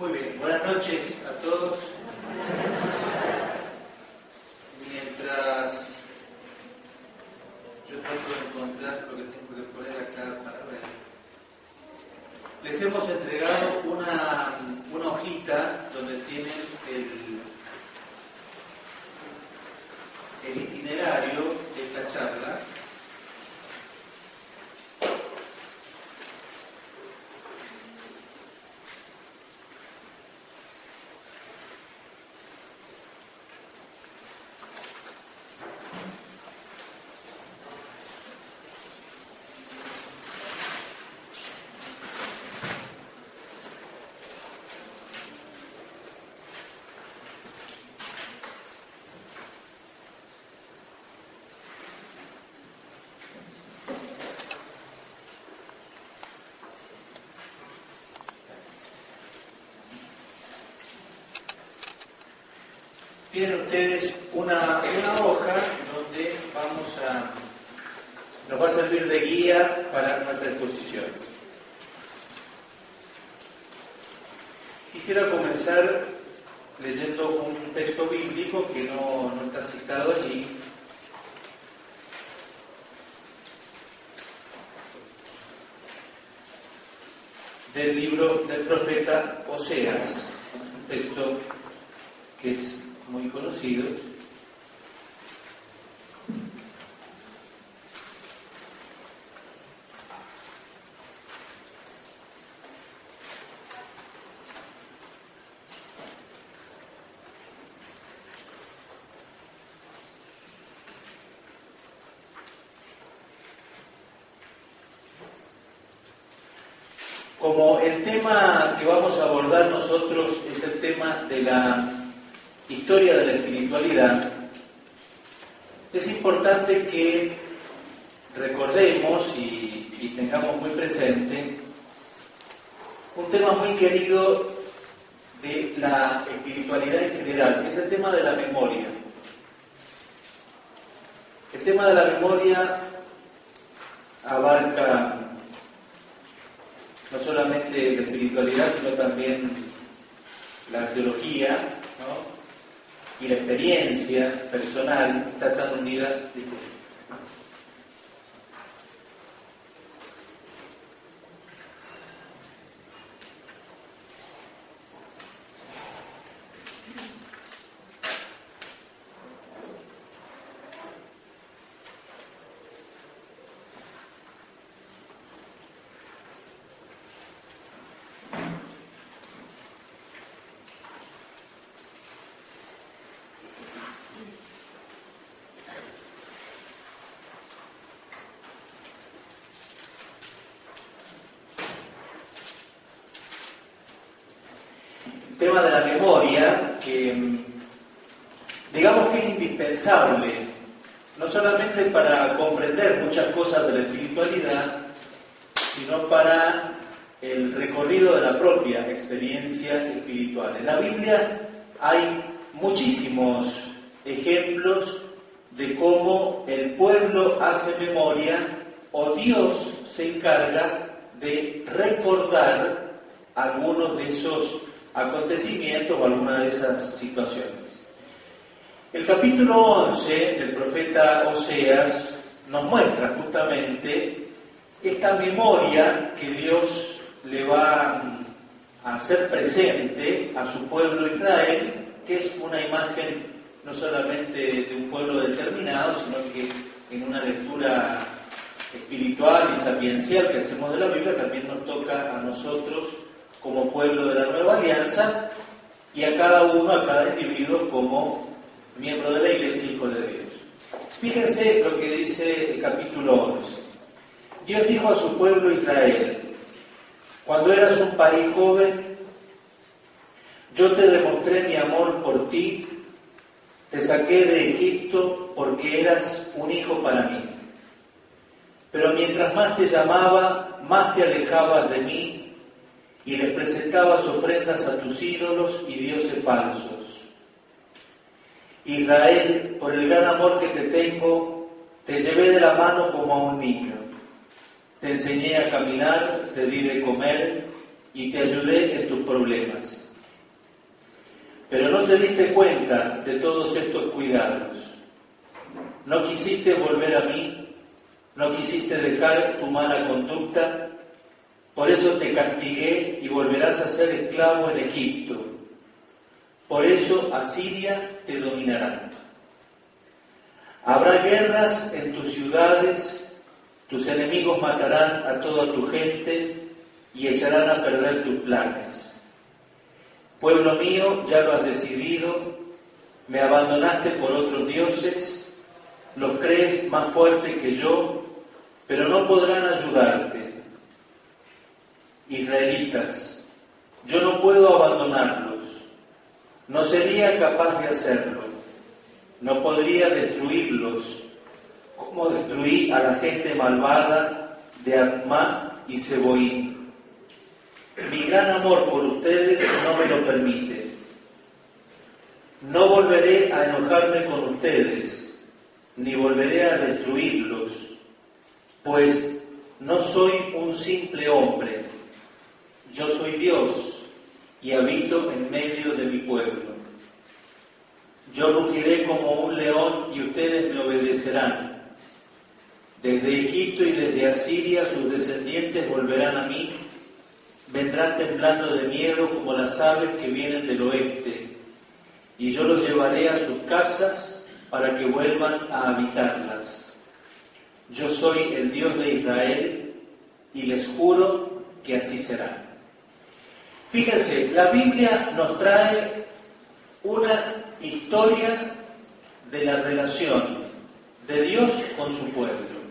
Muy bien, buenas noches a todos. Mientras yo trato de encontrar lo que tengo que poner acá para ver, les hemos entregado una hojita donde tienen el itinerario de esta charla. Tienen ustedes una hoja donde nos va a servir de guía para nuestra exposición. Quisiera comenzar leyendo un texto bíblico que no está citado allí. Del libro del profeta Oseas, un texto que es muy conocido. Como el tema que vamos a abordar nosotros es el tema de la historia de la espiritualidad, es importante que recordemos y tengamos muy presente un tema muy querido de la espiritualidad en general, que es el tema de la memoria. El tema de la memoria abarca no solamente la espiritualidad, sino también la arqueología, ¿no? Y la experiencia personal está tan unida. El tema de la memoria, que digamos que es indispensable, no solamente para comprender muchas cosas de la espiritualidad, sino para el recorrido de la propia experiencia espiritual. En la Biblia hay muchísimos ejemplos de cómo el pueblo hace memoria o Dios se encarga de recordar algunos de esos acontecimientos o alguna de esas situaciones. El capítulo 11 del profeta Oseas nos muestra justamente esta memoria que Dios le va a hacer presente a su pueblo Israel, que es una imagen no solamente de un pueblo determinado, sino que en una lectura espiritual y sapiencial que hacemos de la Biblia también nos toca a nosotros como pueblo de la nueva alianza y a cada uno, a cada individuo como miembro de la iglesia, hijo de Dios. Fíjense lo que dice el capítulo 11. Dios dijo a su pueblo Israel: cuando eras un país joven, yo te demostré mi amor por ti, te saqué de Egipto porque eras un hijo para mí. Pero mientras más te llamaba, más te alejabas de mí, y les presentabas ofrendas a tus ídolos y dioses falsos. Israel, por el gran amor que te tengo, te llevé de la mano como a un niño. Te enseñé a caminar, te di de comer y te ayudé en tus problemas. pero no te diste cuenta de todos estos cuidados. No quisiste volver a mí, no quisiste dejar tu mala conducta, por eso te castigué y volverás a ser esclavo en Egipto. Por eso Asiria te dominará. Habrá guerras en tus ciudades, tus enemigos matarán a toda tu gente y echarán a perder tus planes. Pueblo mío, ya lo has decidido, me abandonaste por otros dioses, los crees más fuerte que yo, pero no podrán ayudarte. Israelitas, yo no puedo abandonarlos, no sería capaz de hacerlo, no podría destruirlos como destruí a la gente malvada de Admá y Seboín. Mi gran amor por ustedes no me lo permite. No volveré a enojarme con ustedes, ni volveré a destruirlos, pues no soy un simple hombre. Yo soy Dios y habito en medio de mi pueblo. Yo rugiré como un león y ustedes me obedecerán. Desde Egipto y desde Asiria sus descendientes volverán a mí, vendrán temblando de miedo como las aves que vienen del oeste, y yo los llevaré a sus casas para que vuelvan a habitarlas. Yo soy el Dios de Israel y les juro que así será. Fíjense, la Biblia nos trae una historia de la relación de Dios con su pueblo.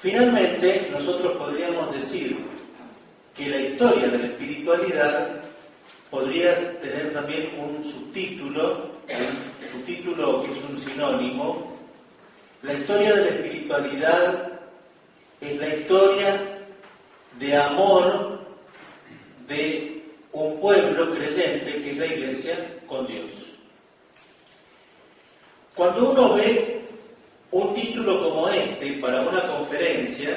Finalmente, nosotros podríamos decir que la historia de la espiritualidad podría tener también un subtítulo que es un sinónimo. La historia de la espiritualidad es la historia de amor de un pueblo creyente, que es la Iglesia, con Dios. Cuando uno ve un título como este para una conferencia,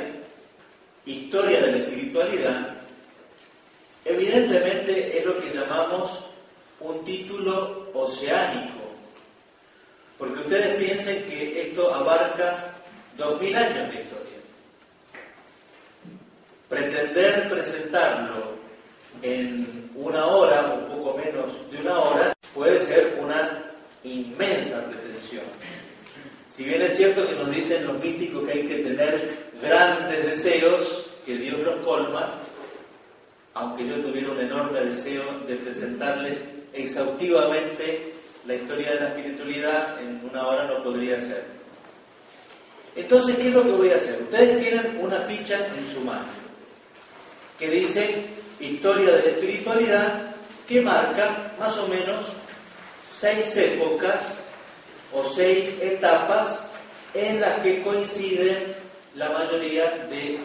Historia de la Espiritualidad, evidentemente es lo que llamamos un título oceánico, porque ustedes piensen que esto abarca 2000 años de historia. Pretender presentarlo en una hora, un poco menos de una hora, puede ser una inmensa pretensión. Si bien es cierto que nos dicen los místicos que hay que tener grandes deseos, que Dios los colma, aunque yo tuviera un enorme deseo de presentarles exhaustivamente la historia de la espiritualidad, en una hora no podría ser. Entonces, ¿qué es lo que voy a hacer? Ustedes tienen una ficha en su mano que dice Historia de la Espiritualidad, que marca más o menos 6 épocas o 6 etapas en las que coinciden la mayoría de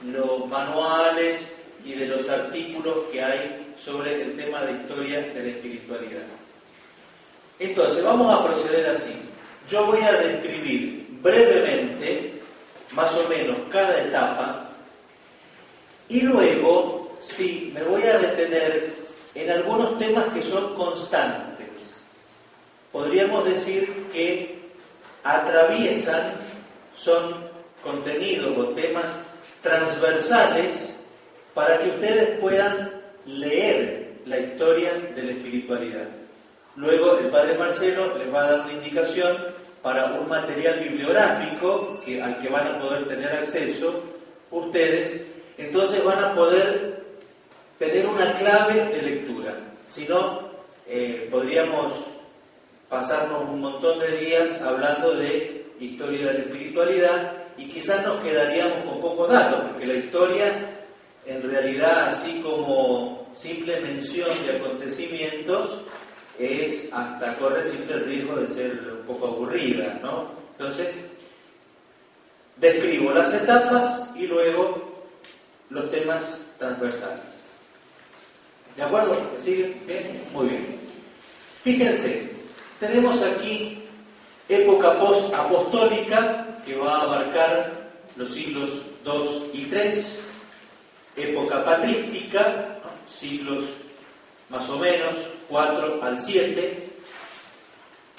los manuales y de los artículos que hay sobre el tema de historia de la espiritualidad. Entonces, vamos a proceder así. Yo voy a describir brevemente, más o menos, cada etapa, y luego, sí, me voy a detener en algunos temas que son constantes. Podríamos decir que atraviesan, son contenidos o temas transversales para que ustedes puedan leer la historia de la espiritualidad. Luego el Padre Marcelo les va a dar una indicación para un material bibliográfico al que van a poder tener acceso ustedes. Entonces van a poder tener una clave de lectura. Si no, podríamos pasarnos un montón de días hablando de historia de la espiritualidad y quizás nos quedaríamos con pocos datos, porque la historia, en realidad, así como simple mención de acontecimientos, corre siempre el riesgo de ser un poco aburrida, ¿no? Entonces, describo las etapas y luego los temas transversales. ¿De acuerdo? ¿Me siguen? ¿Bien? Muy bien. Fíjense, tenemos aquí época post-apostólica, que va a abarcar los siglos 2 y 3, época patrística, siglos más o menos, 4 al 7,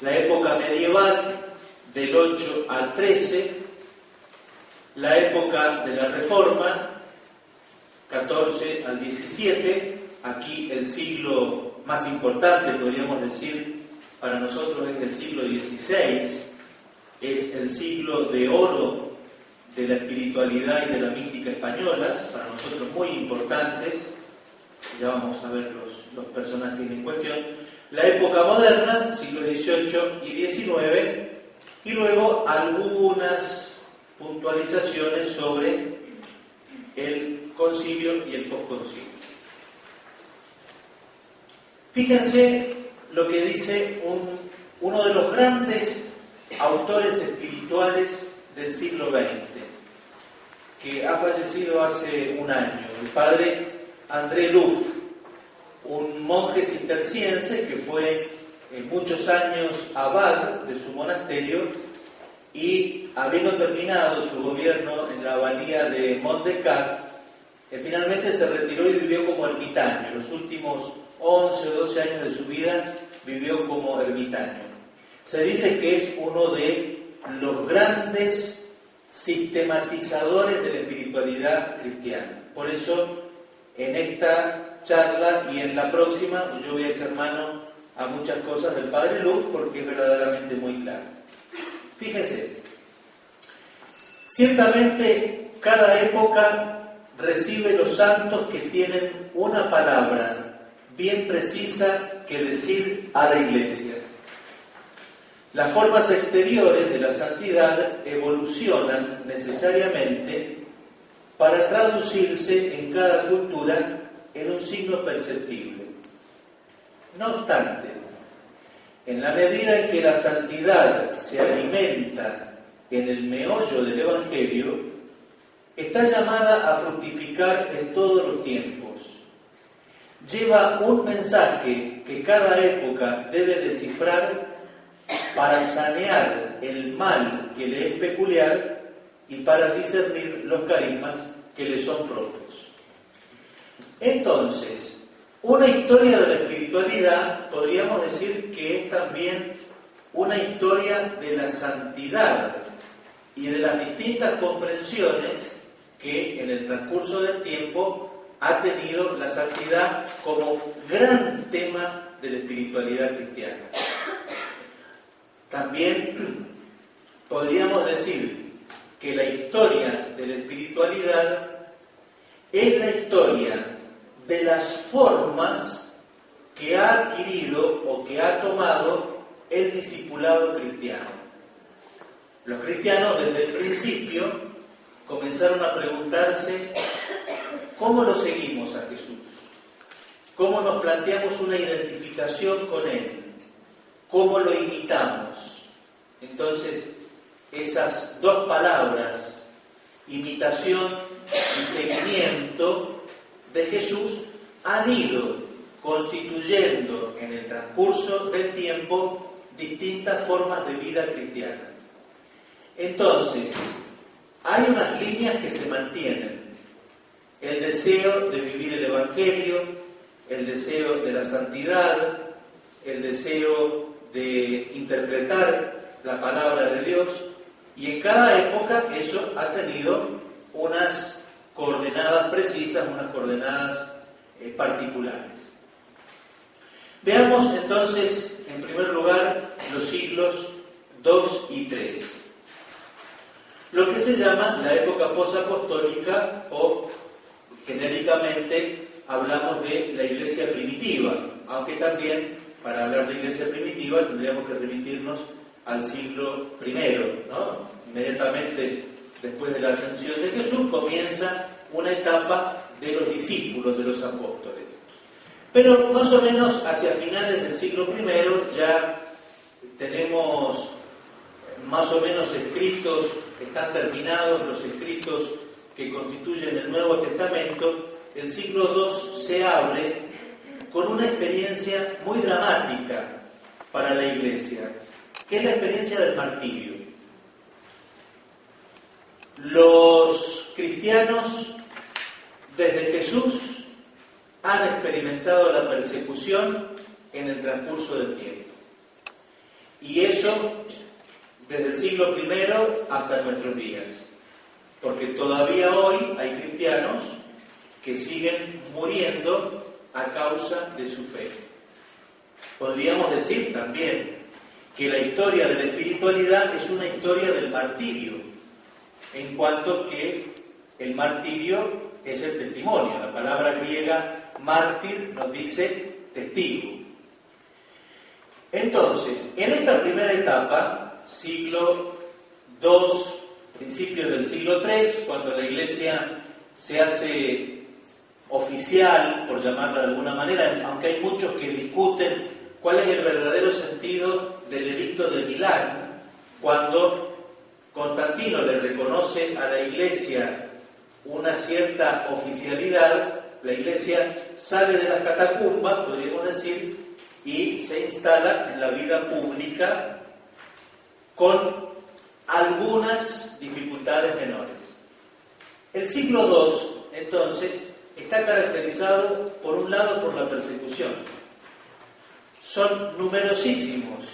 la época medieval, del 8 al 13, la época de la Reforma, 14 al 17, aquí el siglo más importante, podríamos decir, para nosotros es el siglo XVI, es el siglo de oro de la espiritualidad y de la mística españolas, para nosotros muy importantes, ya vamos a ver los personajes en cuestión, la época moderna, siglo XVIII y XIX, y luego algunas puntualizaciones sobre el concilio y el posconcilio. Fíjense lo que dice uno de los grandes autores espirituales del siglo XX, que ha fallecido hace un año, el padre André Luf, un monje cisterciense que fue muchos años abad de su monasterio y, habiendo terminado su gobierno en la abadía de Mont-des-Cats, finalmente se retiró y vivió como ermitaño. Los últimos 11 o 12 años de su vida vivió como ermitaño. Se dice que es uno de los grandes sistematizadores de la espiritualidad cristiana. Por eso, en esta charla y en la próxima, yo voy a echar mano a muchas cosas del padre Luf porque es verdaderamente muy claro. Fíjense, ciertamente cada época recibe los santos que tienen una palabra bien precisa que decir a la Iglesia. Las formas exteriores de la santidad evolucionan necesariamente para traducirse en cada cultura en un signo perceptible. No obstante, en la medida en que la santidad se alimenta en el meollo del Evangelio, está llamada a fructificar en todos los tiempos. Lleva un mensaje que cada época debe descifrar para sanear el mal que le es peculiar y para discernir los carismas que le son propios. Entonces, una historia de la espiritualidad podríamos decir que es también una historia de la santidad y de las distintas comprensiones que en el transcurso del tiempo ha tenido la santidad como gran tema de la espiritualidad cristiana. También podríamos decir que la historia de la espiritualidad es la historia de las formas que ha adquirido o que ha tomado el discipulado cristiano. Los cristianos desde el principio comenzaron a preguntarse ¿cómo lo seguimos a Jesús? ¿Cómo nos planteamos una identificación con Él? ¿Cómo lo imitamos? Entonces, esas dos palabras, imitación y seguimiento de Jesús, han ido constituyendo en el transcurso del tiempo distintas formas de vida cristiana. Entonces, hay unas líneas que se mantienen. El deseo de vivir el Evangelio, el deseo de la santidad, el deseo de interpretar la palabra de Dios, y en cada época eso ha tenido unas coordenadas precisas, unas coordenadas particulares. Veamos entonces, en primer lugar, los siglos 2 y 3. Lo que se llama la época posapostólica, o genéricamente hablamos de la iglesia primitiva, aunque también para hablar de iglesia primitiva tendríamos que remitirnos al siglo I, ¿no? Inmediatamente después de la ascensión de Jesús comienza una etapa de los discípulos, de los apóstoles. Pero más o menos hacia finales del siglo I ya tenemos más o menos escritos, están terminados los escritos que constituyen el Nuevo Testamento. El siglo II se abre con una experiencia muy dramática para la Iglesia, que es la experiencia del martirio. Los cristianos, desde Jesús, han experimentado la persecución en el transcurso del tiempo. Y eso desde el siglo I hasta nuestros días. Porque todavía hoy hay cristianos que siguen muriendo a causa de su fe. Podríamos decir también que la historia de la espiritualidad es una historia del martirio, en cuanto que el martirio es el testimonio. La palabra griega mártir nos dice testigo. Entonces, en esta primera etapa, siglo II, principios del siglo III, cuando la Iglesia se hace oficial, por llamarla de alguna manera, aunque hay muchos que discuten cuál es el verdadero sentido del edicto de Milán, cuando Constantino le reconoce a la Iglesia una cierta oficialidad, la Iglesia sale de las catacumbas, podríamos decir, y se instala en la vida pública con algunas dificultades menores. El siglo II, entonces, está caracterizado, por un lado, por la persecución. Son numerosísimos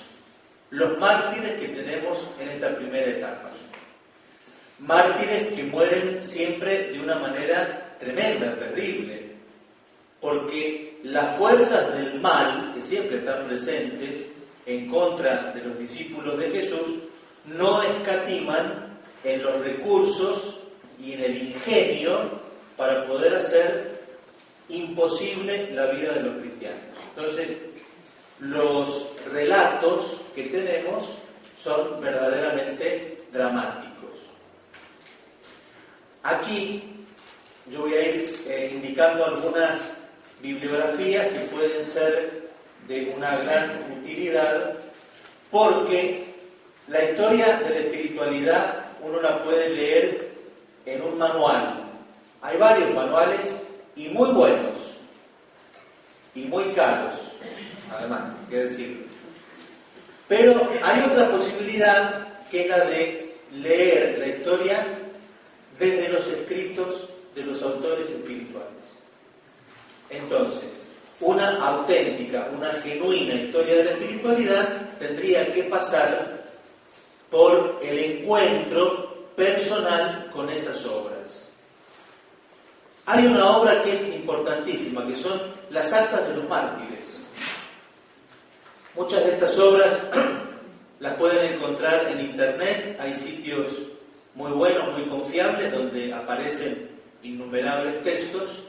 los mártires que tenemos en esta primera etapa. Mártires que mueren siempre de una manera tremenda, terrible, porque las fuerzas del mal, que siempre están presentes en contra de los discípulos de Jesús, no escatiman en los recursos y en el ingenio para poder hacer imposible la vida de los cristianos. Entonces, los relatos que tenemos son verdaderamente dramáticos. Aquí yo voy a ir indicando algunas bibliografías que pueden ser de una gran utilidad, porque la historia de la espiritualidad uno la puede leer en un manual. Hay varios manuales y muy buenos y muy caros, además, hay que decirlo. Pero hay otra posibilidad, que es la de leer la historia desde los escritos de los autores espirituales. Entonces, una auténtica, una genuina historia de la espiritualidad tendría que pasar por el encuentro personal con esas obras. Hay una obra que es importantísima, que son las actas de los mártires. Muchas de estas obras las pueden encontrar en internet, hay sitios muy buenos, muy confiables, donde aparecen innumerables textos.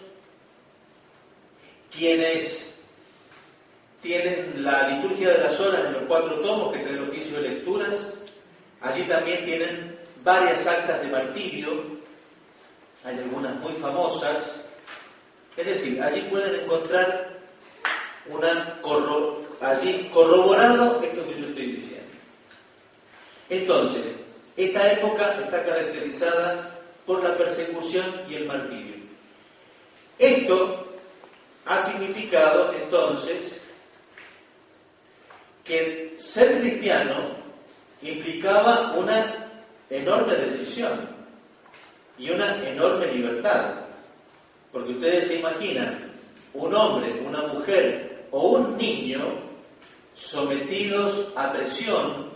Quienes tienen la liturgia de las horas en los 4 tomos que trae el oficio de lecturas, allí también tienen varias actas de martirio, hay algunas muy famosas, es decir, allí pueden encontrar allí corroborado esto que yo estoy diciendo. Entonces, esta época está caracterizada por la persecución y el martirio. Esto ha significado entonces que ser cristiano implicaba una enorme decisión y una enorme libertad, porque ustedes se imaginan un hombre, una mujer o un niño sometidos a presión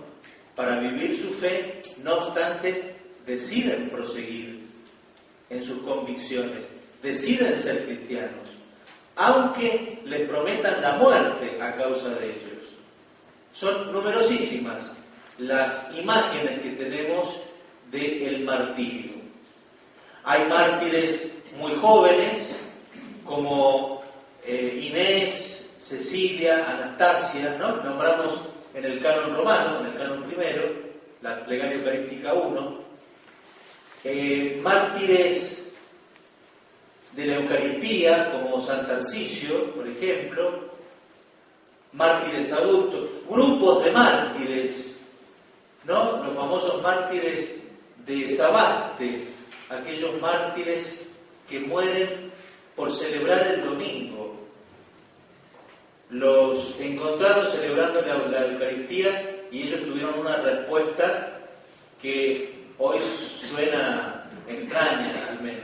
para vivir su fe, no obstante deciden proseguir en sus convicciones, deciden ser cristianos, aunque les prometan la muerte a causa de ellos. Son numerosísimas las imágenes que tenemos del martirio. Hay mártires muy jóvenes, como Inés, Cecilia, Anastasia, ¿no? Nombramos en el canon romano, en el canon primero, la Plegaria Eucarística 1, mártires de la Eucaristía, como San Tarcisio, por ejemplo, mártires adultos, grupos de mártires, ¿no? Los famosos mártires de Sabaste, aquellos mártires que mueren por celebrar el domingo. Los encontraron celebrando la Eucaristía y ellos tuvieron una respuesta que hoy suena extraña, al menos.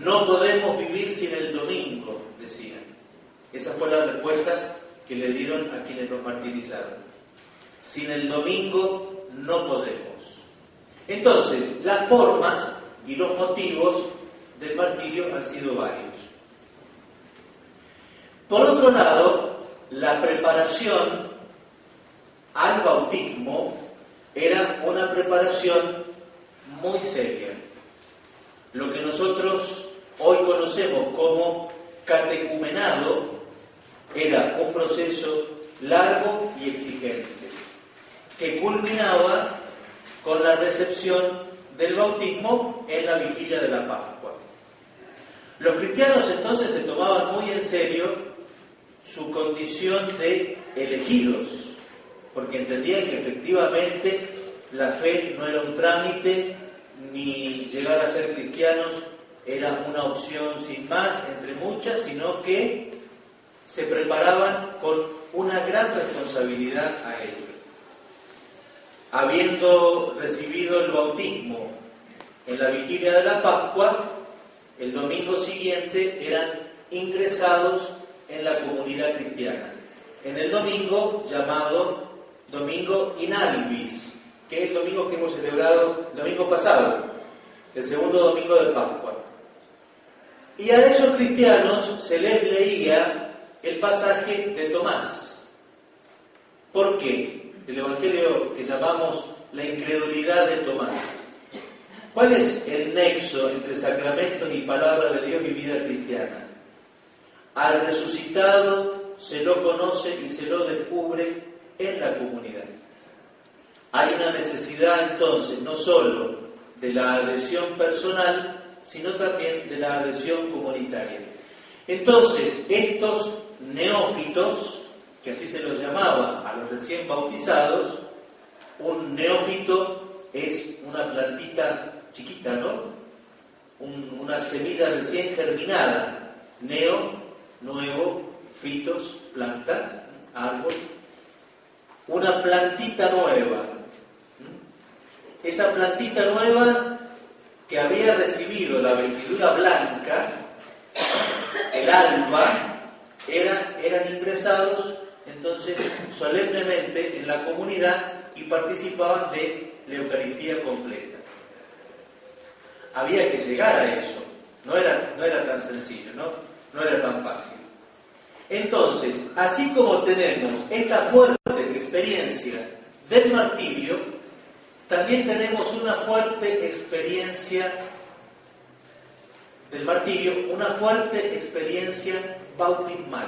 No podemos vivir sin el domingo, decían. Esa fue la respuesta que le dieron a quienes los martirizaron. Sin el domingo no podemos. Entonces, las formas y los motivos del martirio han sido varios. Por otro lado, la preparación al bautismo era una preparación muy seria. Lo que nosotros hoy conocemos como catecumenado era un proceso largo y exigente, que culminaba con la recepción del bautismo en la vigilia de la Pascua. Los cristianos entonces se tomaban muy en serio su condición de elegidos, porque entendían que efectivamente la fe no era un trámite, ni llegar a ser cristianos era una opción sin más, entre muchas, sino que se preparaban con una gran responsabilidad a ello. Habiendo recibido el bautismo en la vigilia de la Pascua, el domingo siguiente eran ingresados en la comunidad cristiana, en el domingo llamado Domingo in Albis, que es el domingo que hemos celebrado el domingo pasado, el segundo domingo de Pascua. Y a esos cristianos se les leía el pasaje de Tomás. ¿Por qué? El evangelio que llamamos la incredulidad de Tomás. ¿Cuál es el nexo entre sacramentos y palabra de Dios y vida cristiana? Al resucitado se lo conoce y se lo descubre en la comunidad. Hay una necesidad entonces no solo de la adhesión personal, sino también de la adhesión comunitaria. Entonces, estos neófitos, que así se los llamaba a los recién bautizados, un neófito es una plantita chiquita, ¿no? Una semilla recién germinada. Neo, nuevo, fitos, planta, árbol. Una plantita nueva. Esa plantita nueva que había recibido la vestidura blanca, el alba, eran ingresados entonces solemnemente en la comunidad y participaban de la Eucaristía completa. Había que llegar a eso, no era tan sencillo, no era tan fácil. Entonces, así como tenemos esta fuerte experiencia del martirio, también tenemos una fuerte experiencia del martirio, una fuerte experiencia bautismal.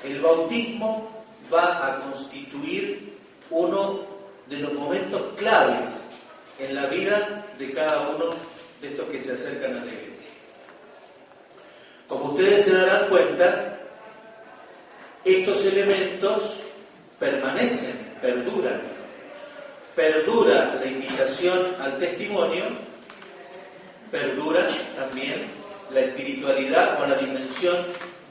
El bautismo va a constituir uno de los momentos claves en la vida de cada uno de estos que se acercan a la iglesia. Como ustedes se darán cuenta, estos elementos permanecen, perduran. Perdura la invitación al testimonio, perdura también la espiritualidad o la dimensión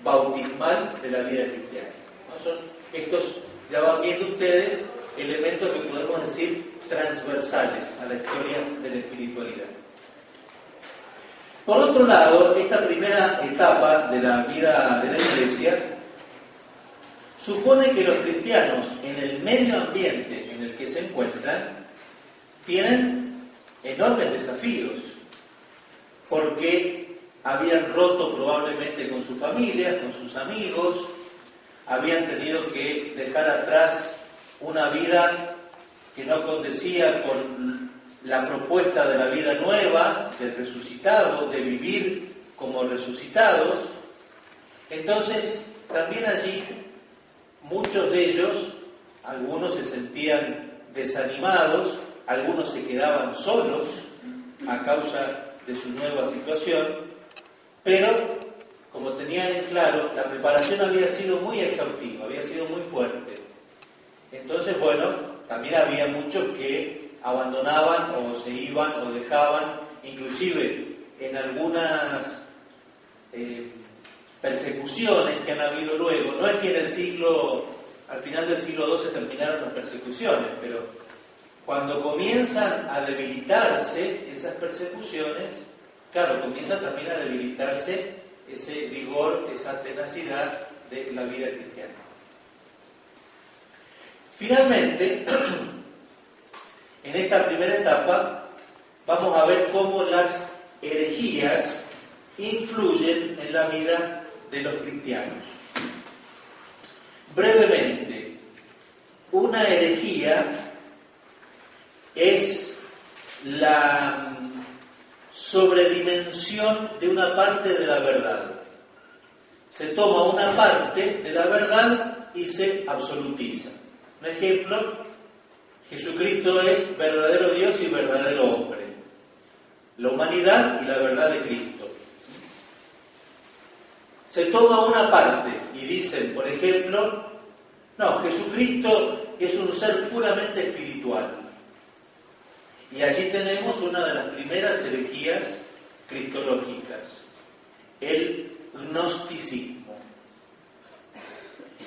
bautismal de la vida cristiana. ¿No? Son estos, ya van viendo ustedes, elementos que podemos decir transversales a la historia de la espiritualidad. Por otro lado, esta primera etapa de la vida de la Iglesia supone que los cristianos, en el medio ambiente en el que se encuentran, tienen enormes desafíos, porque habían roto probablemente con sus familias, con sus amigos, habían tenido que dejar atrás una vida que no condecía con la propuesta de la vida nueva, del resucitado, de vivir como resucitados. Entonces, también allí muchos de ellos, algunos se sentían desanimados, algunos se quedaban solos a causa de su nueva situación, pero como tenían en claro, la preparación había sido muy exhaustiva, había sido muy fuerte. Entonces, bueno, también había muchos que abandonaban o se iban o dejaban, inclusive en algunas persecuciones que han habido luego. No es que al final del siglo II se terminaron las persecuciones, pero cuando comienzan a debilitarse esas persecuciones, claro, comienza también a debilitarse ese vigor, esa tenacidad de la vida cristiana. Finalmente, en esta primera etapa, vamos a ver cómo las herejías influyen en la vida de los cristianos. Brevemente, una herejía es la sobredimensión de una parte de la verdad. Se toma una parte de la verdad y se absolutiza. Un ejemplo, Jesucristo es verdadero Dios y verdadero hombre. La humanidad y la verdad de Cristo. Se toma una parte y dicen, por ejemplo, no, Jesucristo es un ser puramente espiritual. Y allí tenemos una de las primeras herejías cristológicas, el gnosticismo.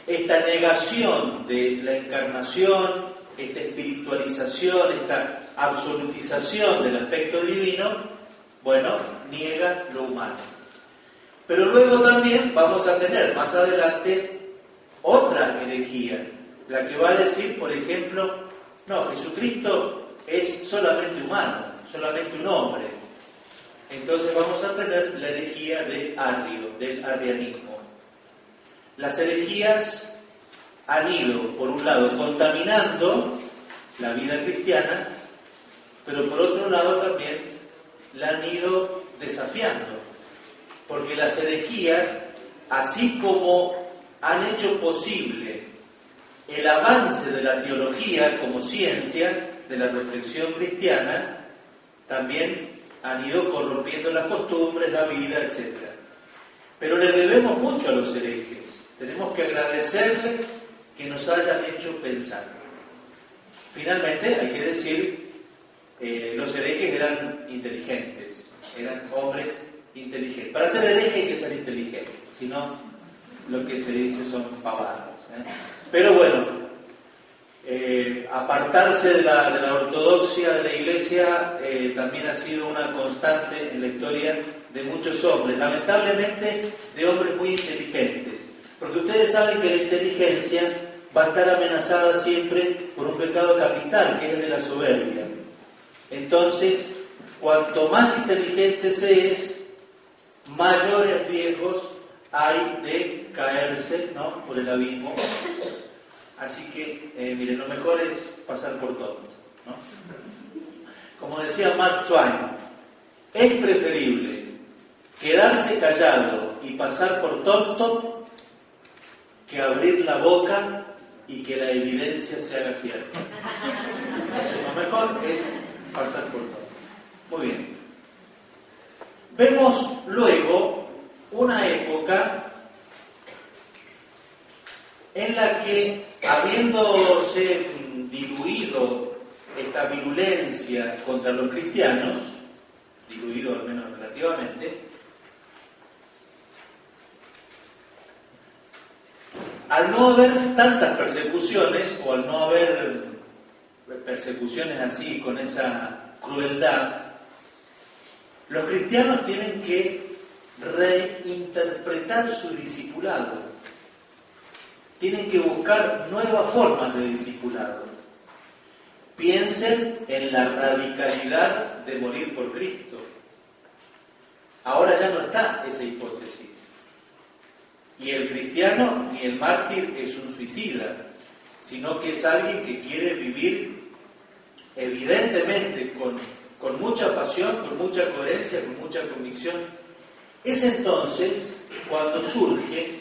Esta negación de la encarnación, esta espiritualización, esta absolutización del aspecto divino, bueno, niega lo humano. Pero luego también vamos a tener más adelante otra herejía, la que va a decir, por ejemplo, no, Jesucristo es solamente humano, solamente un hombre. Entonces vamos a tener la herejía de Arrio, del arrianismo. Las herejías han ido, por un lado, contaminando la vida cristiana, pero por otro lado también la han ido desafiando. Porque las herejías, así como han hecho posible el avance de la teología como ciencia, de la reflexión cristiana, también han ido corrompiendo las costumbres, la vida, etc. Pero le debemos mucho a los herejes. Tenemos que agradecerles que nos hayan hecho pensar. Finalmente, hay que decir, los herejes eran inteligentes, eran hombres inteligentes. Para ser hereje hay que ser inteligente, si no, lo que se dice son pavadas. Pero bueno, apartarse de la ortodoxia de la Iglesia también ha sido una constante en la historia de muchos hombres, lamentablemente de hombres muy inteligentes, porque ustedes saben que la inteligencia va a estar amenazada siempre por un pecado capital, que es el de la soberbia. Entonces, cuanto más inteligente se es, mayores riesgos hay de caerse, ¿no?, por el abismo. Así que, miren, lo mejor es pasar por tonto, ¿no? Como decía Mark Twain, es preferible quedarse callado y pasar por tonto que abrir la boca y que la evidencia se haga cierta. Entonces, lo mejor es pasar por tonto. Muy bien. Vemos luego una época en la que, habiéndose diluido esta virulencia contra los cristianos, diluido al menos relativamente, al no haber tantas persecuciones, o al no haber persecuciones así, con esa crueldad, los cristianos tienen que reinterpretar su discipulado. Tienen que buscar nuevas formas de discipulado. Piensen en la radicalidad de morir por Cristo. Ahora ya no está esa hipótesis. Y el cristiano ni el mártir es un suicida, sino que es alguien que quiere vivir evidentemente con mucha pasión, con mucha coherencia, con mucha convicción. Es entonces cuando surge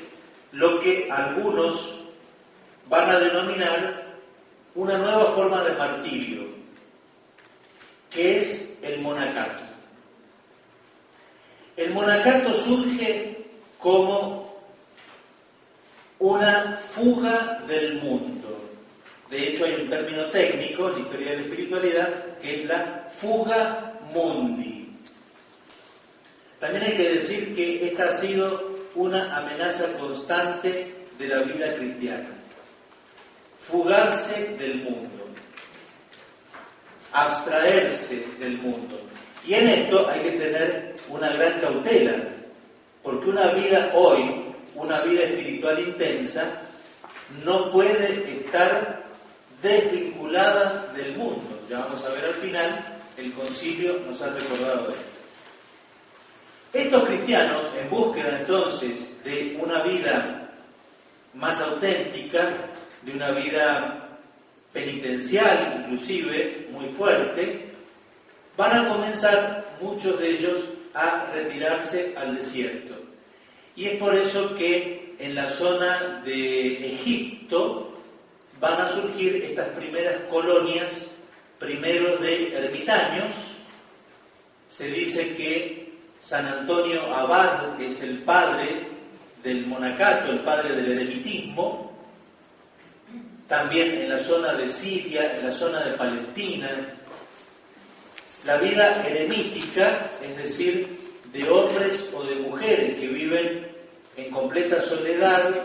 lo que algunos van a denominar una nueva forma de martirio, que es el monacato. El monacato surge como una fuga del mundo. De hecho, hay un término técnico en la historia de la espiritualidad que es la fuga mundi. También hay que decir que esta ha sido una amenaza constante de la vida cristiana. Fugarse del mundo, abstraerse del mundo, Y en esto hay que tener una gran cautela, porque una vida hoy, una vida espiritual intensa, no puede estar desvinculada del mundo. Ya vamos a ver al final, el concilio nos ha recordado esto. Estos cristianos, en búsqueda entonces de una vida más auténtica, de una vida penitencial inclusive, muy fuerte, van a comenzar muchos de ellos a retirarse al desierto. Y es por eso que en la zona de Egipto van a surgir estas primeras colonias, primero de ermitaños. Se dice que San Antonio Abad, que es el padre del monacato, el padre del eremitismo, también en la zona de Siria, en la zona de Palestina. La vida eremítica, es decir, de hombres o de mujeres que viven en completa soledad,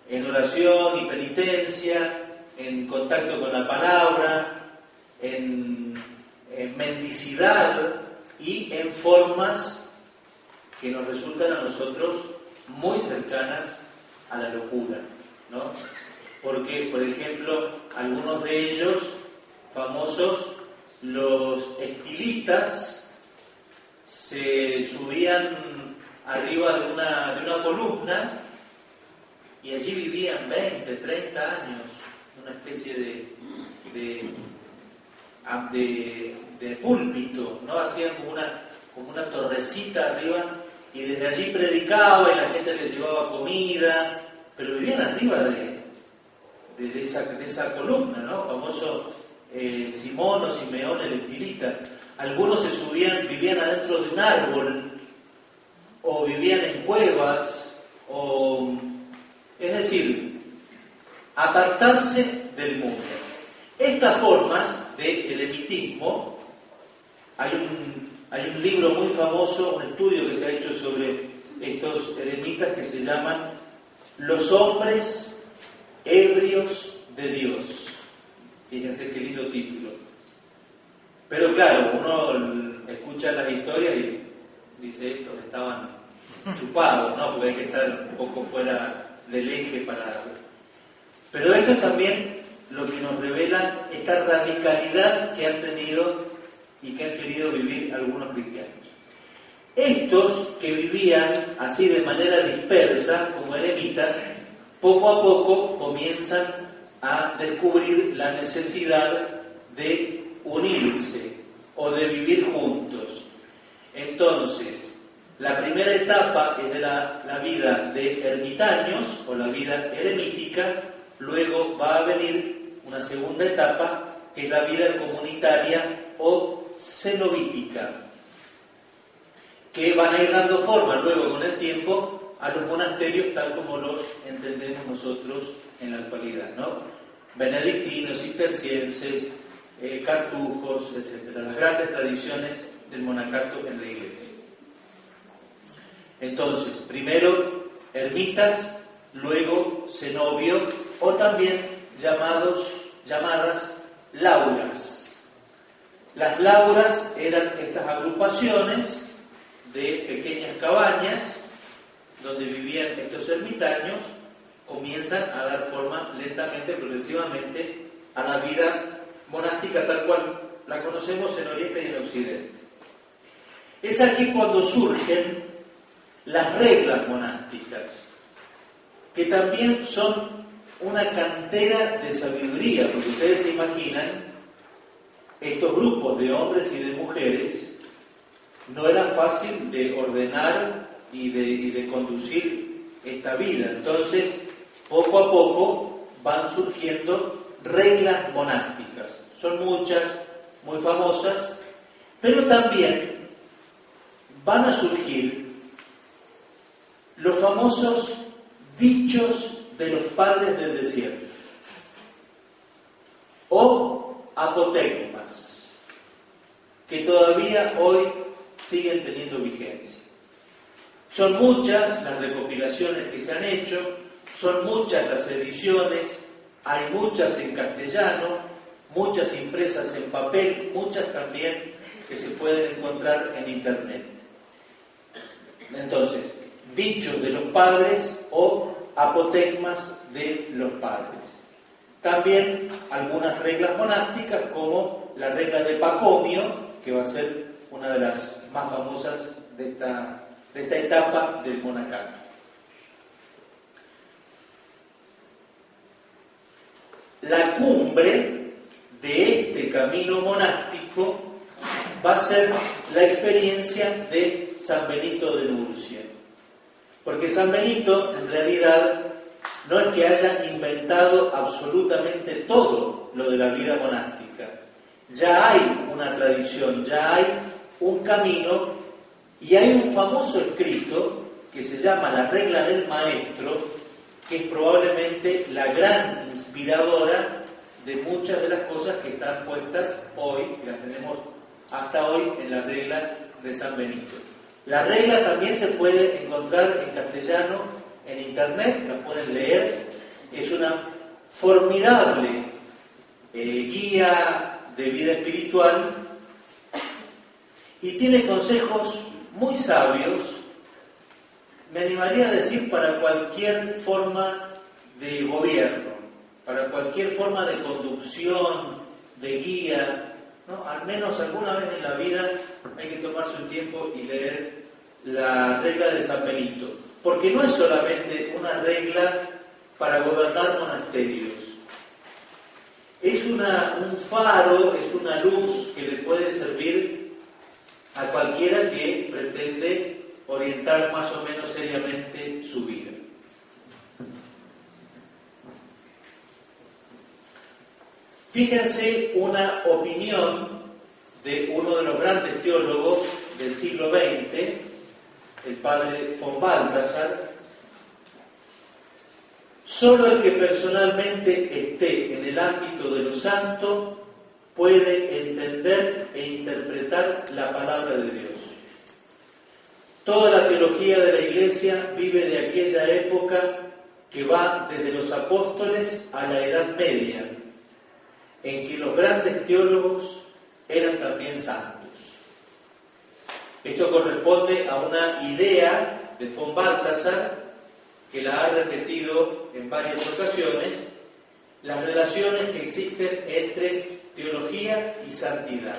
en oración y penitencia, en contacto con la palabra, en mendicidad y en formas que nos resultan a nosotros muy cercanas a la locura, ¿no? Porque, por ejemplo, algunos de ellos, famosos, los estilitas, se subían arriba de una columna y allí vivían 20, 30 años, una especie de púlpito, ¿no? Hacían como una torrecita arriba y desde allí predicaba y la gente les llevaba comida, pero vivían arriba de esa columna, ¿no? Famoso Simón o Simeón el estilita. Algunos vivían adentro de un árbol, o vivían en cuevas, es decir, apartarse del mundo. Estas formas de eremitismo, hay un libro muy famoso, un estudio que se ha hecho sobre estos eremitas que se llaman Los hombres ebrios de Dios. Fíjense qué lindo título. Pero claro, uno escucha las historias y dice, estos estaban chupados, ¿no? Porque hay que estar un poco fuera del eje para... Pero esto es también lo que nos revela esta radicalidad que han tenido y que han querido vivir algunos cristianos. Estos que vivían así de manera dispersa, como eremitas, poco a poco comienzan a descubrir la necesidad de unirse o de vivir juntos. Entonces, la primera etapa es de la vida de ermitaños o la vida eremítica, luego va a venir una segunda etapa que es la vida comunitaria o cenobítica, que van a ir dando forma luego con el tiempo a los monasterios tal como los entendemos nosotros en la actualidad, ¿no? Benedictinos, cistercienses, cartujos, etc. Las grandes tradiciones del monacato en la iglesia. Entonces, primero ermitas, luego cenobio, o también llamadas lauras. Las lauras eran estas agrupaciones de pequeñas cabañas donde vivían estos ermitaños, comienzan a dar forma lentamente, progresivamente, a la vida monástica tal cual la conocemos en Oriente y en Occidente. Es aquí cuando surgen las reglas monásticas, que también son una cantera de sabiduría, porque ustedes se imaginan, estos grupos de hombres y de mujeres, no era fácil de ordenar y de conducir esta vida. Entonces, poco a poco van surgiendo reglas monásticas. Son muchas, muy famosas, pero también van a surgir los famosos dichos de los padres del desierto o apotegmas, que todavía hoy siguen teniendo vigencia. Son muchas las recopilaciones que se han hecho, son muchas las ediciones, hay muchas en castellano, muchas impresas en papel, muchas también que se pueden encontrar en Internet. Entonces, dichos de los padres o apotegmas de los padres. También algunas reglas monásticas, como la regla de Pacomio, que va a ser una de las más famosas de esta etapa del monacato. La cumbre de este camino monástico va a ser la experiencia de San Benito de Nurcia. Porque San Benito, en realidad, no es que haya inventado absolutamente todo lo de la vida monástica. Ya hay una tradición, ya hay un camino, y hay un famoso escrito que se llama La Regla del Maestro, que es probablemente la gran inspiradora de muchas de las cosas que están puestas hoy, que las tenemos hasta hoy en la regla de San Benito. La regla también se puede encontrar en castellano en Internet, la pueden leer. Es una formidable guía de vida espiritual y tiene consejos muy sabios, me animaría a decir, para cualquier forma de gobierno, para cualquier forma de conducción, de guía, ¿no? Al menos alguna vez en la vida hay que tomarse un tiempo y leer la regla de San Benito, porque no es solamente una regla para gobernar monasterios, es un faro, es una luz que le puede servir a cualquiera que pretende orientar más o menos seriamente su vida. Fíjense una opinión de uno de los grandes teólogos del siglo XX, el padre von Balthasar: solo el que personalmente esté en el ámbito de lo santo puede entender e interpretar la palabra de Dios. Toda la teología de la Iglesia vive de aquella época que va desde los apóstoles a la Edad Media, en que los grandes teólogos eran también santos. Esto corresponde a una idea de von Balthasar, que la ha repetido en varias ocasiones, las relaciones que existen entre teología y santidad,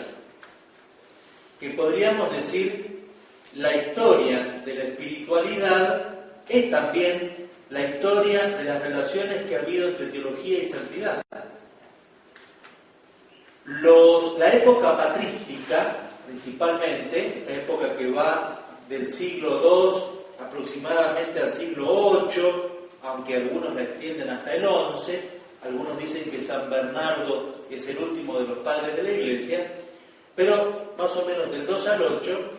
que podríamos decir la historia de la espiritualidad es también la historia de las relaciones que ha habido entre teología y santidad. La época patrística, principalmente, la época que va del siglo II aproximadamente al siglo VIII, aunque algunos la extienden hasta el XI, algunos dicen que San Bernardo es el último de los padres de la Iglesia, pero más o menos del 2 al 8,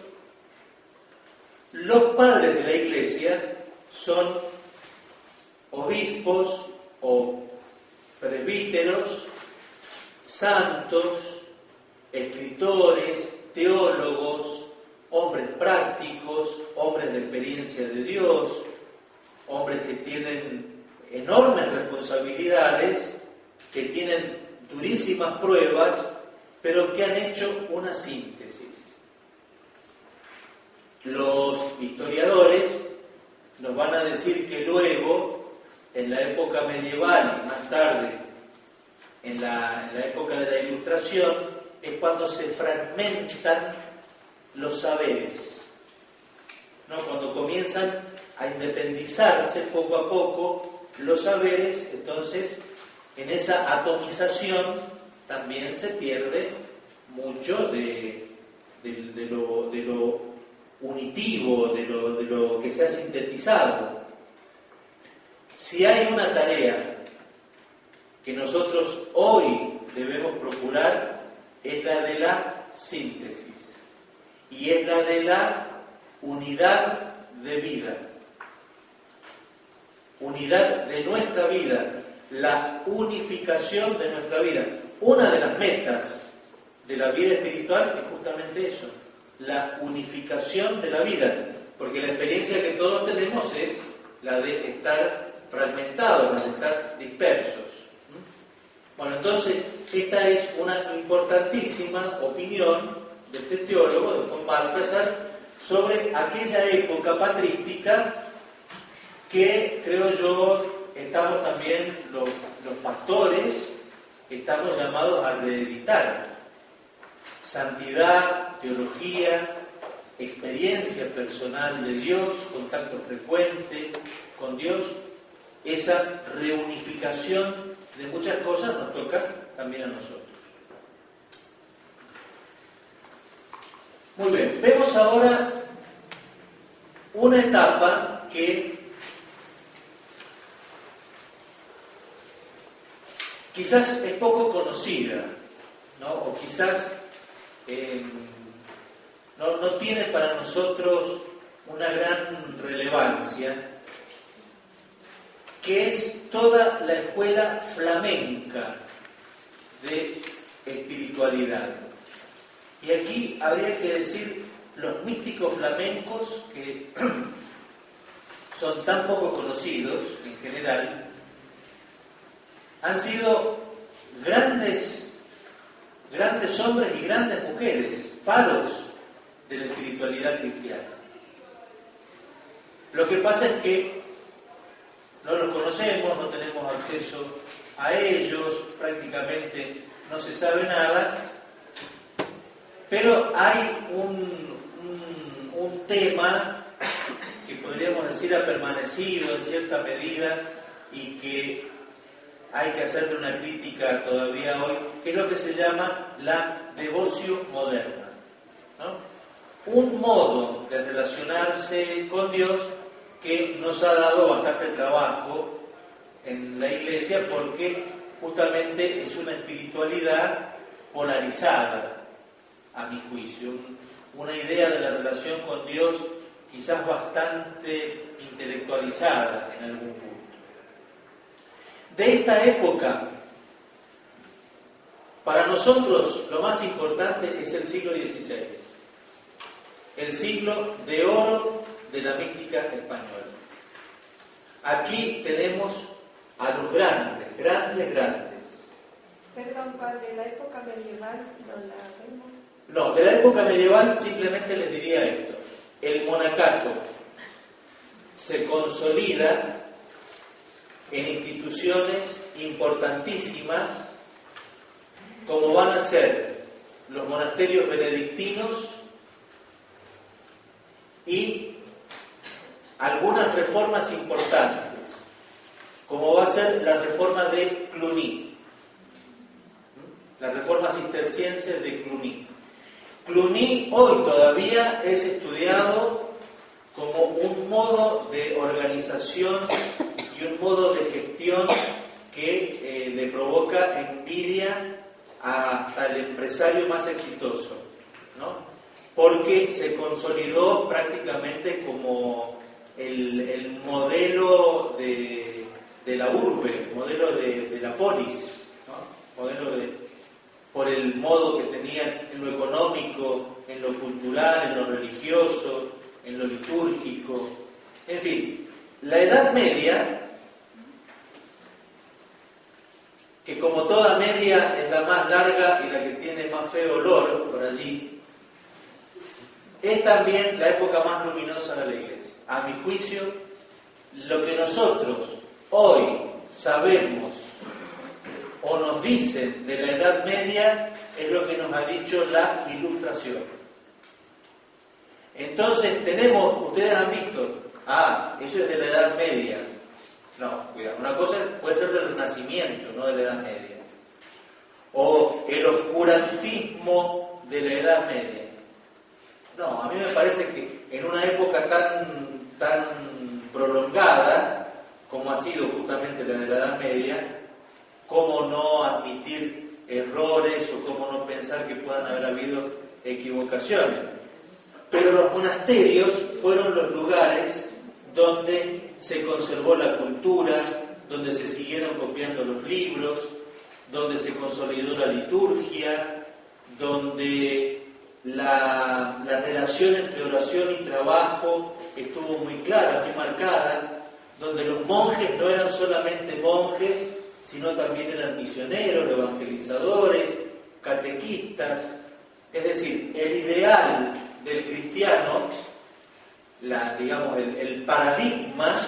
los padres de la Iglesia son obispos o presbíteros, santos, escritores, teólogos, hombres prácticos, hombres de experiencia de Dios, hombres que tienen enormes responsabilidades, que tienen durísimas pruebas, pero que han hecho una síntesis. Los historiadores nos van a decir que luego, en la época medieval y más tarde, en la época de la Ilustración, es cuando se fragmentan los saberes, ¿no? Cuando comienzan a independizarse poco a poco los saberes, entonces en esa atomización también se pierde mucho de lo unitivo, de lo que se ha sintetizado. Si hay una tarea que nosotros hoy debemos procurar, es la de la síntesis y es la de la unidad de vida, unidad de nuestra vida, la unificación de nuestra vida. Una de las metas de la vida espiritual es justamente eso, la unificación de la vida, porque la experiencia que todos tenemos es la de estar fragmentados, la de estar dispersos. Bueno, entonces, esta es una importantísima opinión de este teólogo, de von Balthasar, sobre aquella época patrística que, creo yo, estamos también, los pastores, estamos llamados a reeditar. Santidad, teología, experiencia personal de Dios, contacto frecuente con Dios, esa reunificación de muchas cosas nos toca también a nosotros. Muy bien, vemos ahora una etapa que quizás es poco conocida, ¿no? O quizás no tiene para nosotros una gran relevancia, que es toda la escuela flamenca de espiritualidad. Y aquí habría que decir los místicos flamencos, que son tan poco conocidos en general, han sido grandes hombres y grandes mujeres, faros de la espiritualidad cristiana. Lo que pasa es que no los conocemos, no tenemos acceso a ellos, prácticamente no se sabe nada, pero hay un tema que podríamos decir ha permanecido en cierta medida y que hay que hacerle una crítica todavía hoy, que es lo que se llama la devoción moderna, ¿no? Un modo de relacionarse con Dios que nos ha dado bastante trabajo en la Iglesia, porque justamente es una espiritualidad polarizada, a mi juicio, una idea de la relación con Dios quizás bastante intelectualizada en algún punto. De esta época, para nosotros lo más importante es el siglo XVI, el siglo de oro de la mística española. Aquí tenemos a los grandes. Perdón, padre, ¿la época medieval no la vemos? No, de la época medieval simplemente les diría esto. El monacato se consolida en instituciones importantísimas, como van a ser los monasterios benedictinos y algunas reformas importantes, como va a ser la reforma de Cluny, la reforma cisterciense de Cluny. Cluny hoy todavía es estudiado como un modo de organización y un modo de gestión que le provoca envidia al empresario más exitoso, ¿no? Porque se consolidó prácticamente como el modelo de la urbe, el modelo de la polis, ¿no? Por el modo que tenían en lo económico, en lo cultural, en lo religioso, en lo litúrgico. En fin, la Edad Media, que como toda media es la más larga y la que tiene más feo olor por allí, es también la época más luminosa de la Iglesia. A mi juicio, lo que nosotros hoy sabemos o nos dicen de la Edad Media es lo que nos ha dicho la Ilustración. Entonces ustedes han visto, eso es de la Edad Media. No, cuidado, una cosa puede ser del Renacimiento, no de la Edad Media. O el oscurantismo de la Edad Media. No, a mí me parece que en una época tan prolongada como ha sido justamente la de la Edad Media, cómo no admitir errores o cómo no pensar que puedan haber habido equivocaciones. Pero los monasterios fueron los lugares donde se conservó la cultura, donde se siguieron copiando los libros, donde se consolidó la liturgia, donde la relación entre oración y trabajo estuvo muy clara, muy marcada, donde los monjes no eran solamente monjes, sino también eran misioneros, evangelizadores, catequistas, Es decir, el ideal del cristiano, digamos, el paradigma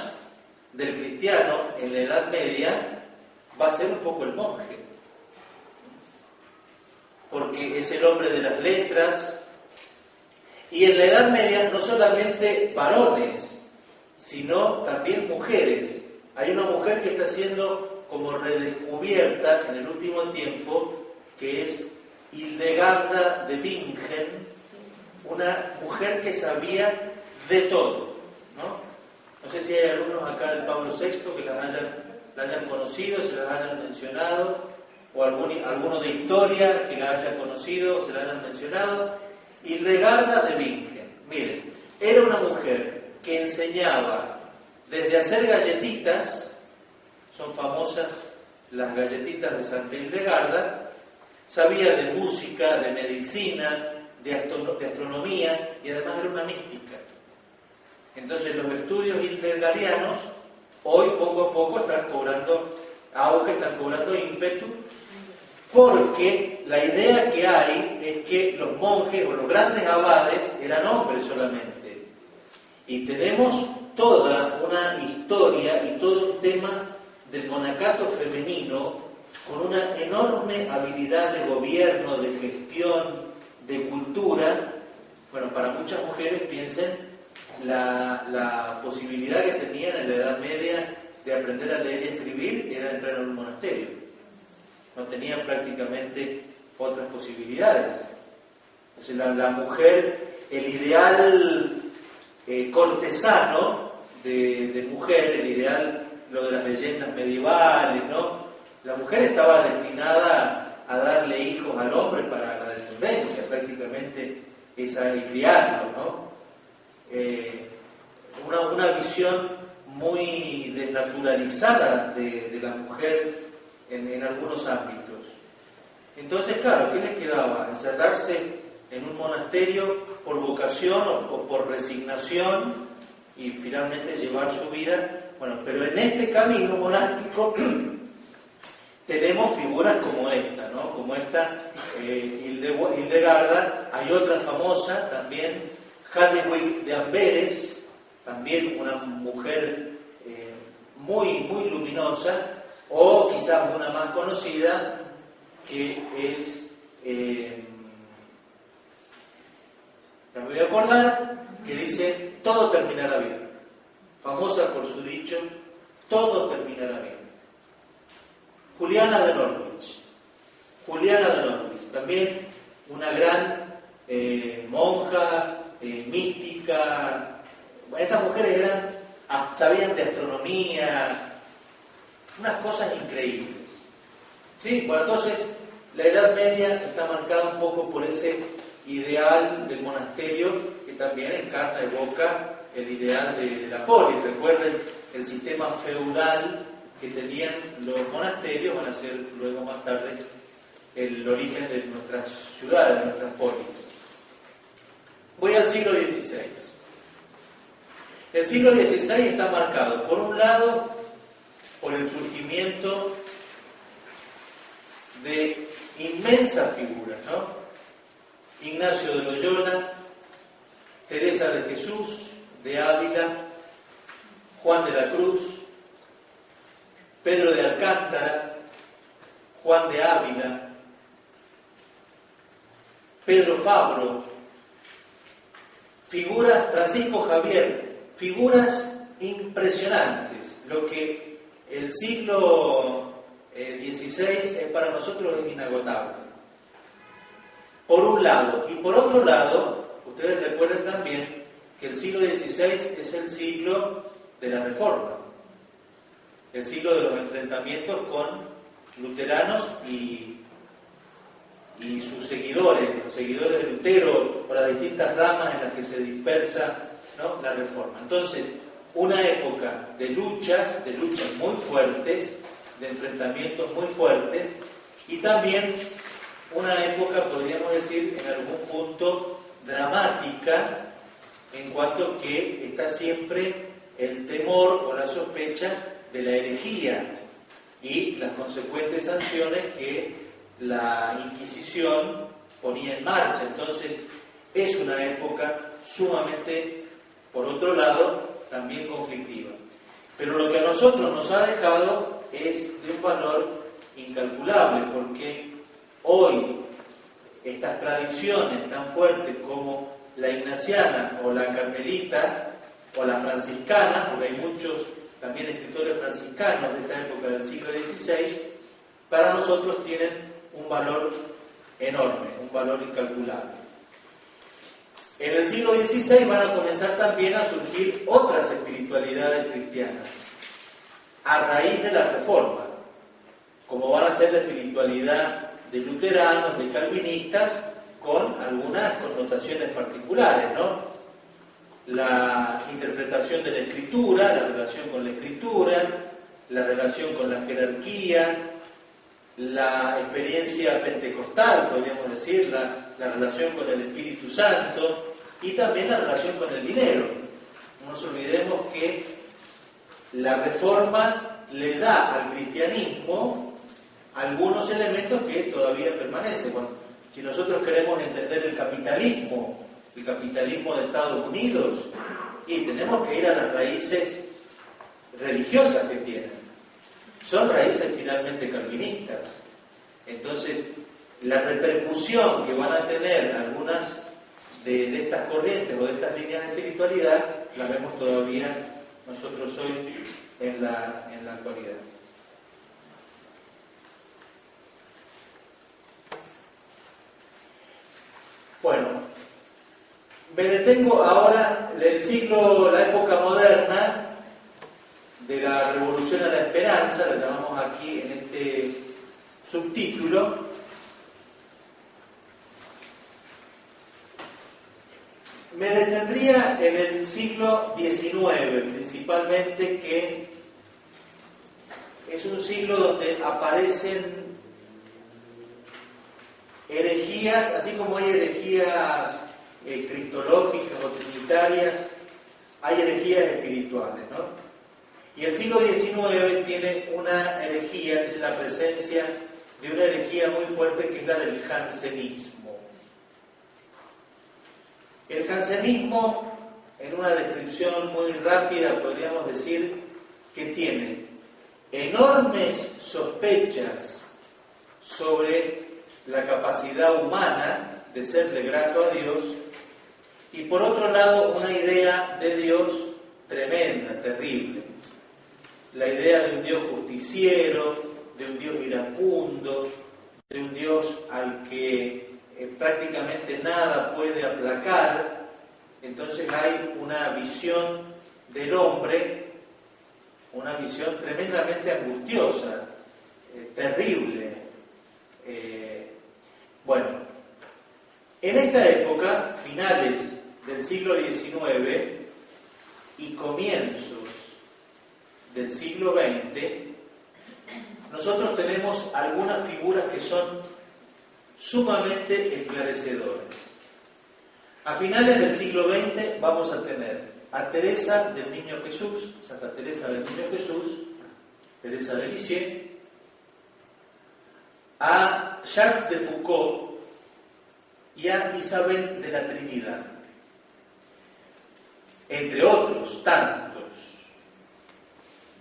del cristiano en la Edad Media va a ser un poco el monje. Porque es el hombre de las letras. Y en la Edad Media no solamente varones, sino también mujeres. Hay una mujer que está siendo como redescubierta en el último tiempo, que es Hildegarda de Bingen, una mujer que sabía de todo, ¿no? No sé si hay algunos acá del Pablo VI que la hayan conocido, se la hayan mencionado, o alguno de historia que la haya conocido, se la hayan mencionado. Hildegarda de Bingen, miren, era una mujer que enseñaba desde hacer galletitas, son famosas las galletitas de Santa Hildegarda, sabía de música, de medicina, de astronomía, y además era una mística. Entonces los estudios hildegarianos hoy poco a poco están cobrando auge, están cobrando ímpetu, porque la idea que hay es que los monjes o los grandes abades eran hombres solamente. Y tenemos toda una historia y todo un tema del monacato femenino con una enorme habilidad de gobierno, de gestión, de cultura. Bueno, para muchas mujeres, piensen la posibilidad que tenían en la Edad Media de aprender a leer y escribir era entrar en un monasterio. No tenían prácticamente otras posibilidades. Entonces la mujer, el ideal cortesano de mujer, el ideal, lo de las leyendas medievales, ¿no? La mujer estaba destinada a darle hijos al hombre para la descendencia, prácticamente y criarlos, ¿no? Una visión muy desnaturalizada de la mujer en algunos ámbitos. Entonces, claro, ¿qué les quedaba? Encerrarse en un monasterio por vocación o por resignación y finalmente llevar su vida. Bueno, pero en este camino monástico tenemos figuras como esta, ¿no? Como esta Hildegarda. Hay otra famosa también, Hardwicke de Amberes, también una mujer muy, muy luminosa, o quizás una más conocida, que es, ya me voy a acordar, que dice, todo terminará bien. Famosa por su dicho, todo terminará bien. Juliana de Norwich. Juliana de Norwich, también una gran monja, mística. Estas mujeres sabían de astronomía, unas cosas increíbles. ¿Sí? Bueno, entonces la Edad Media está marcada un poco por ese ideal del monasterio que también encarna y evoca el ideal de la polis. Recuerden el sistema feudal que tenían los monasterios, van a ser luego más tarde el origen de nuestras ciudades, de nuestras polis. Voy al siglo XVI. El siglo XVI está marcado, por un lado, por el surgimiento de inmensas figuras, ¿no? Ignacio de Loyola, Teresa de Jesús, de Ávila, Juan de la Cruz, Pedro de Alcántara, Juan de Ávila, Pedro Fabro, figuras, Francisco Javier, figuras impresionantes. Lo que el siglo XVI es para nosotros es inagotable. Por un lado. Y por otro lado, ustedes recuerden también que el siglo XVI es el siglo de la Reforma, el siglo de los enfrentamientos con luteranos y sus seguidores, los seguidores de Lutero, o las distintas ramas en las que se dispersa, ¿no?, la Reforma. Entonces, una época de luchas muy fuertes, de enfrentamientos muy fuertes, y también una época, podríamos decir, en algún punto dramática, en cuanto que está siempre el temor o la sospecha de la herejía y las consecuentes sanciones que la Inquisición ponía en marcha. Entonces es una época sumamente, por otro lado, también conflictiva. Pero lo que a nosotros nos ha dejado es de un valor incalculable, porque hoy estas tradiciones tan fuertes como la ignaciana o la carmelita o la franciscana, porque hay muchos también escritores franciscanos de esta época del siglo XVI, para nosotros tienen un valor enorme, un valor incalculable. En el siglo XVI van a comenzar también a surgir otras espiritualidades cristianas, a raíz de la Reforma, como van a ser la espiritualidad de luteranos, de calvinistas, con algunas connotaciones particulares, ¿no? La interpretación de la Escritura, la relación con la Escritura, la relación con la jerarquía, la experiencia pentecostal, podríamos decir, la relación con el Espíritu Santo y también la relación con el dinero. No nos olvidemos que la Reforma le da al cristianismo algunos elementos que todavía permanecen. Bueno, si nosotros queremos entender el capitalismo de Estados Unidos, y tenemos que ir a las raíces religiosas que tienen. Son raíces finalmente calvinistas. Entonces, la repercusión que van a tener algunas de estas corrientes o de estas líneas de espiritualidad, la vemos todavía nosotros hoy en la actualidad. Bueno, me detengo ahora en la época moderna de la Revolución a la Esperanza, la llamamos aquí en este subtítulo. Me detendría en el siglo XIX, principalmente, que es un siglo donde aparecen herejías, así como hay herejías cristológicas o trinitarias, hay herejías espirituales, ¿no? Y el siglo XIX tiene una herejía, tiene la presencia de una herejía muy fuerte, que es la del jansenismo. El jansenismo, en una descripción muy rápida, podríamos decir que tiene enormes sospechas sobre la capacidad humana de serle grato a Dios, y por otro lado una idea de Dios tremenda, terrible. La idea de un Dios justiciero, de un Dios iracundo, de un Dios al que prácticamente nada puede aplacar. Entonces hay una visión del hombre, una visión tremendamente angustiosa, terrible. Bueno, en esta época, finales del siglo XIX y comienzos del siglo XX, nosotros tenemos algunas figuras que son sumamente esclarecedoras. A finales del siglo XX vamos a tener a Teresa del Niño Jesús, Santa Teresa del Niño Jesús, Teresa de Lisieux, a Jacques de Foucauld y a Isabel de la Trinidad, entre otros tantos.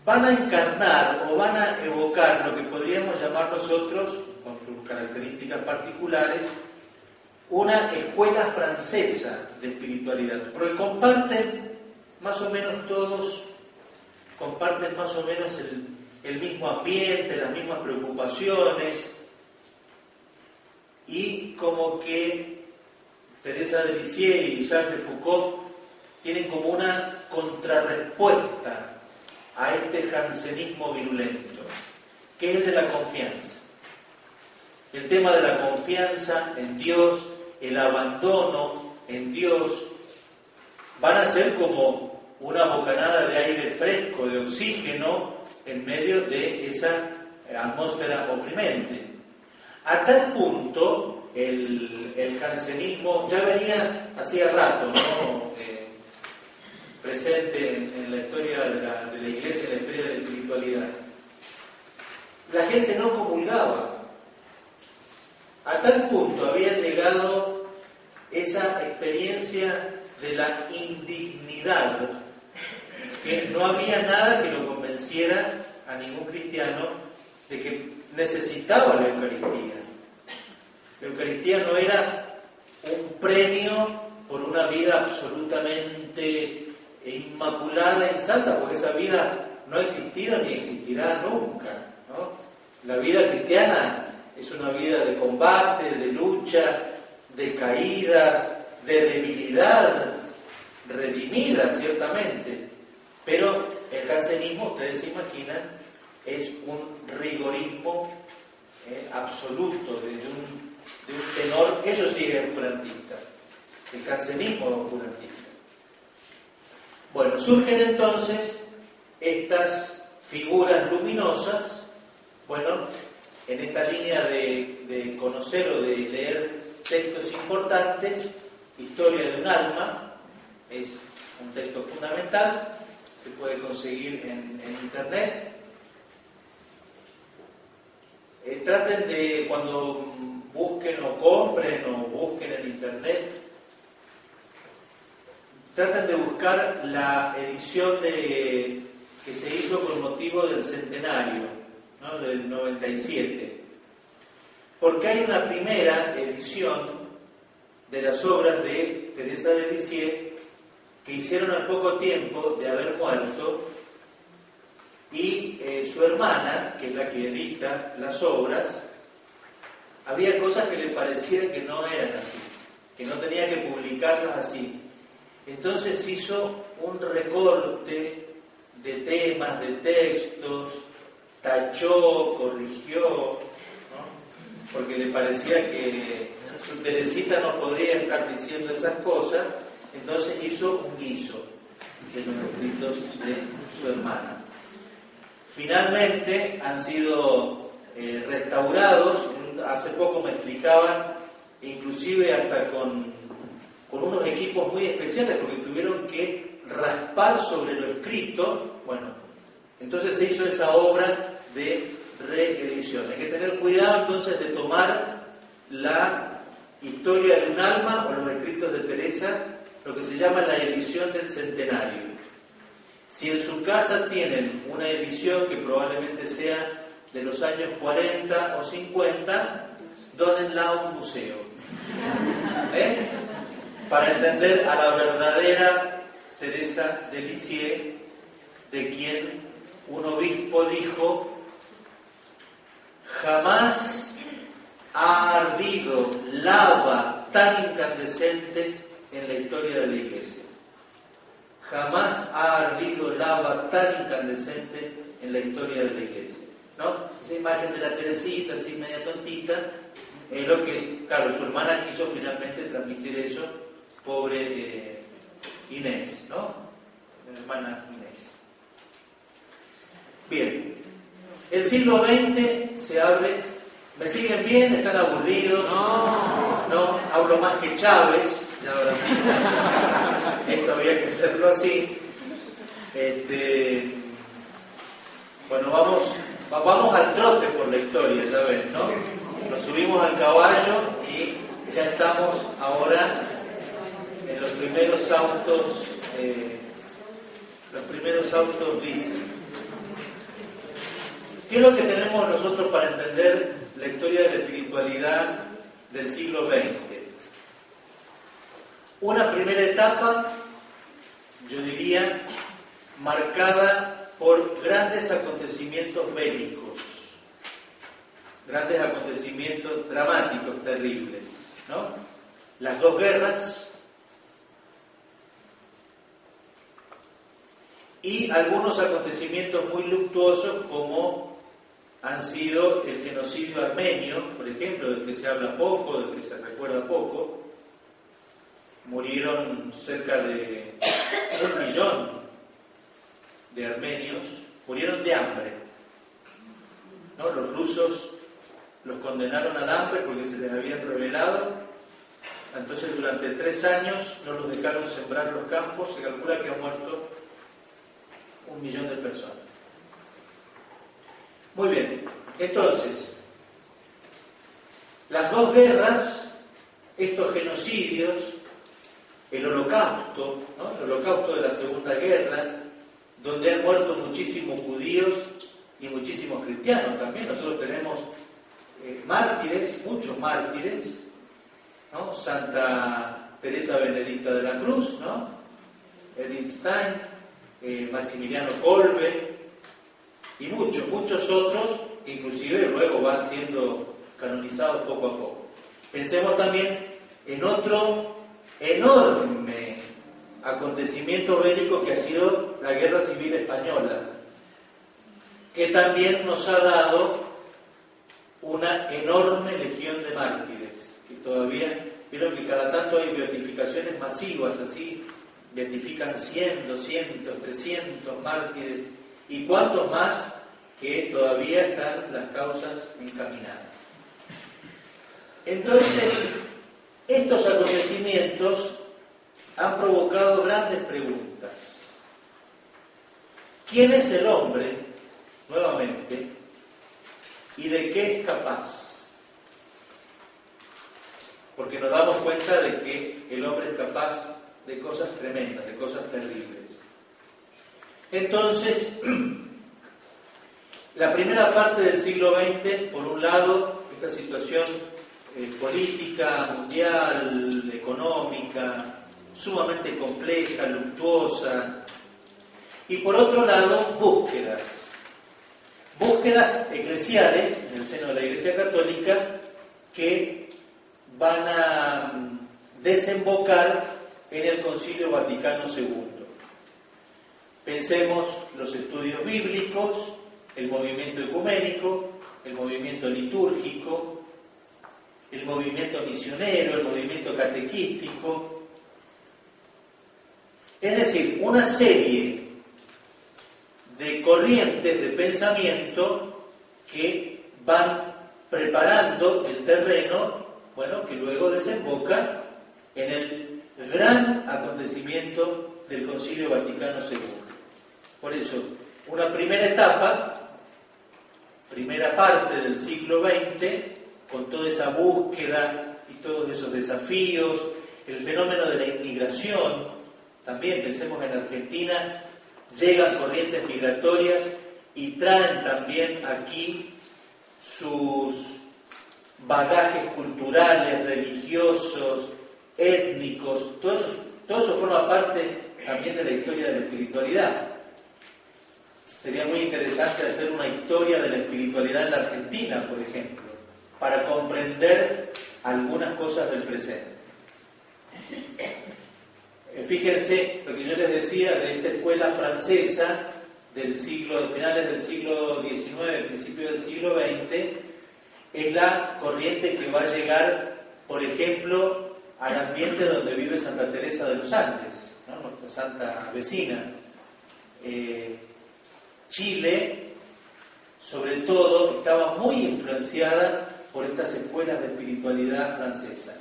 Van a encarnar o van a evocar lo que podríamos llamar nosotros, con sus características particulares, una escuela francesa de espiritualidad, porque comparten más o menos todos, comparten más o menos el mismo ambiente, las mismas preocupaciones, y como que Teresa de Lisieux y Jacques de Foucauld tienen como una contrarrespuesta a este jansenismo virulento, que es el de la confianza. El tema de la confianza en Dios, el abandono en Dios, van a ser como una bocanada de aire fresco, de oxígeno, en medio de esa atmósfera oprimente. A tal punto, el jansenismo ya venía hacía rato, ¿no? Presente en la historia de la Iglesia, en la historia de la espiritualidad. La gente no comulgaba. A tal punto había llegado esa experiencia de la indignidad que no había nada que lo convenciera a ningún cristiano de que necesitaba la Eucaristía. La Eucaristía no era un premio por una vida absolutamente inmaculada y santa, porque esa vida no ha existido ni existirá nunca, ¿no? La vida cristiana es una vida de combate, de lucha, de caídas, de debilidad, redimida ciertamente, pero el jansenismo, ustedes se imaginan, es un rigorismo absoluto, de un tenor, eso sí es oscurantista, el jansenismo es oscurantista. Bueno, surgen entonces estas figuras luminosas, bueno, en esta línea de conocer o de leer textos importantes. Historia de un alma es un texto fundamental, se puede conseguir en internet. Traten de, cuando busquen o compren o busquen en internet, traten de buscar la edición que se hizo con motivo del centenario, ¿no? Del 97, porque hay una primera edición de las obras de Teresa de Lisieux que hicieron al poco tiempo de haber muerto, y su hermana, que es la que edita las obras, había cosas que le parecían que no eran así, que no tenía que publicarlas así. Entonces hizo un recorte de temas, de textos, tachó, corrigió, ¿no? Porque le parecía que su Teresita no podía estar diciendo esas cosas, entonces hizo un guiso de los escritos de su hermana. Finalmente han sido restaurados. Hace poco me explicaban, inclusive hasta con unos equipos muy especiales, porque tuvieron que raspar sobre lo escrito. Bueno, entonces se hizo esa obra de reedición. Hay que tener cuidado entonces de tomar la historia de un alma o los escritos de Teresa, lo que se llama la edición del centenario. Si en su casa tienen una edición que probablemente sea de los años 40 o 50, dónenla a un museo. Para entender a la verdadera Teresa de Lisieux, de quien un obispo dijo: jamás ha ardido lava tan incandescente en la historia de la Iglesia. Jamás ha ardido lava tan incandescente en la historia de la Iglesia, ¿no? Esa imagen de la Teresita, así media tontita, es lo que, claro, su hermana quiso finalmente transmitir eso, pobre Inés, ¿no? La hermana Inés. Bien, el siglo XX se abre. ¿Me siguen bien? ¿Están aburridos? No, hablo más que Chávez. Esto había que hacerlo así. Bueno, vamos al trote por la historia, ya ven, ¿no? Nos subimos al caballo y ya estamos ahora en los primeros autos. Los primeros autos dicen. ¿Qué es lo que tenemos nosotros para entender la historia de la espiritualidad del siglo XX? Una primera etapa, yo diría, marcada por grandes acontecimientos bélicos, grandes acontecimientos dramáticos, terribles, ¿no? Las dos guerras y algunos acontecimientos muy luctuosos, como han sido el genocidio armenio, por ejemplo, del que se habla poco, del que se recuerda poco. Murieron cerca de 1 millón de armenios, murieron de hambre, ¿no? Los rusos los condenaron al hambre porque se les habían rebelado. Entonces durante 3 años no los dejaron sembrar los campos. Se calcula que han muerto 1 millón de personas. Muy bien, entonces, las dos guerras, estos genocidios, el holocausto, ¿no? El holocausto de la Segunda Guerra, donde han muerto muchísimos judíos y muchísimos cristianos también. Nosotros tenemos mártires, muchos mártires, ¿no? Santa Teresa Benedicta de la Cruz, ¿no? Edith Stein, Maximiliano Kolbe y muchos otros, que inclusive luego van siendo canonizados poco a poco. Pensemos también en otro enorme acontecimiento bélico que ha sido la Guerra Civil Española, que también nos ha dado una enorme legión de mártires, que todavía, vieron que cada tanto hay beatificaciones masivas así, beatifican 100, 200, 300 mártires, y cuántos más que todavía están las causas encaminadas. Entonces, estos acontecimientos han provocado grandes preguntas. ¿Quién es el hombre, nuevamente, y de qué es capaz? Porque nos damos cuenta de que el hombre es capaz de cosas tremendas, de cosas terribles. Entonces, la primera parte del siglo XX, por un lado, esta situación política, mundial, económica, sumamente compleja, luctuosa, y por otro lado, búsquedas eclesiales en el seno de la Iglesia Católica que van a desembocar en el Concilio Vaticano II. Pensemos los estudios bíblicos, el movimiento ecuménico, el movimiento litúrgico, el movimiento misionero, el movimiento catequístico. Es decir, una serie de corrientes de pensamiento que van preparando el terreno, bueno, que luego desemboca en el gran acontecimiento del Concilio Vaticano II. Por eso, una primera etapa, primera parte del siglo XX, con toda esa búsqueda y todos esos desafíos, el fenómeno de la inmigración, también pensemos en Argentina, llegan corrientes migratorias y traen también aquí sus bagajes culturales, religiosos, étnicos, todo eso forma parte también de la historia de la espiritualidad. Sería muy interesante hacer una historia de la espiritualidad en la Argentina, por ejemplo, para comprender algunas cosas del presente. Fíjense, lo que yo les decía de esta escuela francesa del finales del siglo XIX, principio del siglo XX, es la corriente que va a llegar, por ejemplo, al ambiente donde vive Santa Teresa de los Andes, ¿no? Nuestra santa vecina. Chile, sobre todo, estaba muy influenciada por estas escuelas de espiritualidad francesa,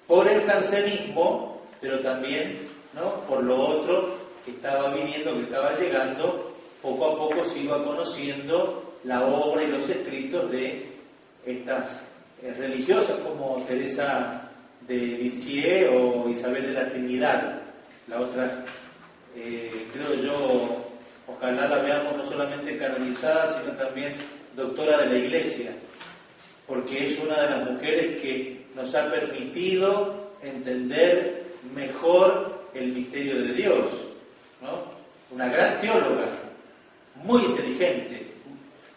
por el jansenismo, pero también, ¿no?, por lo otro que estaba viniendo, que estaba llegando. Poco a poco se iba conociendo la obra y los escritos de estas religiosas como Teresa de Lisieux o Isabel de la Trinidad. La otra, creo yo, ojalá la veamos no solamente canonizada, sino también doctora de la Iglesia, porque es una de las mujeres que nos ha permitido entender mejor el misterio de Dios, ¿no? Una gran teóloga, muy inteligente,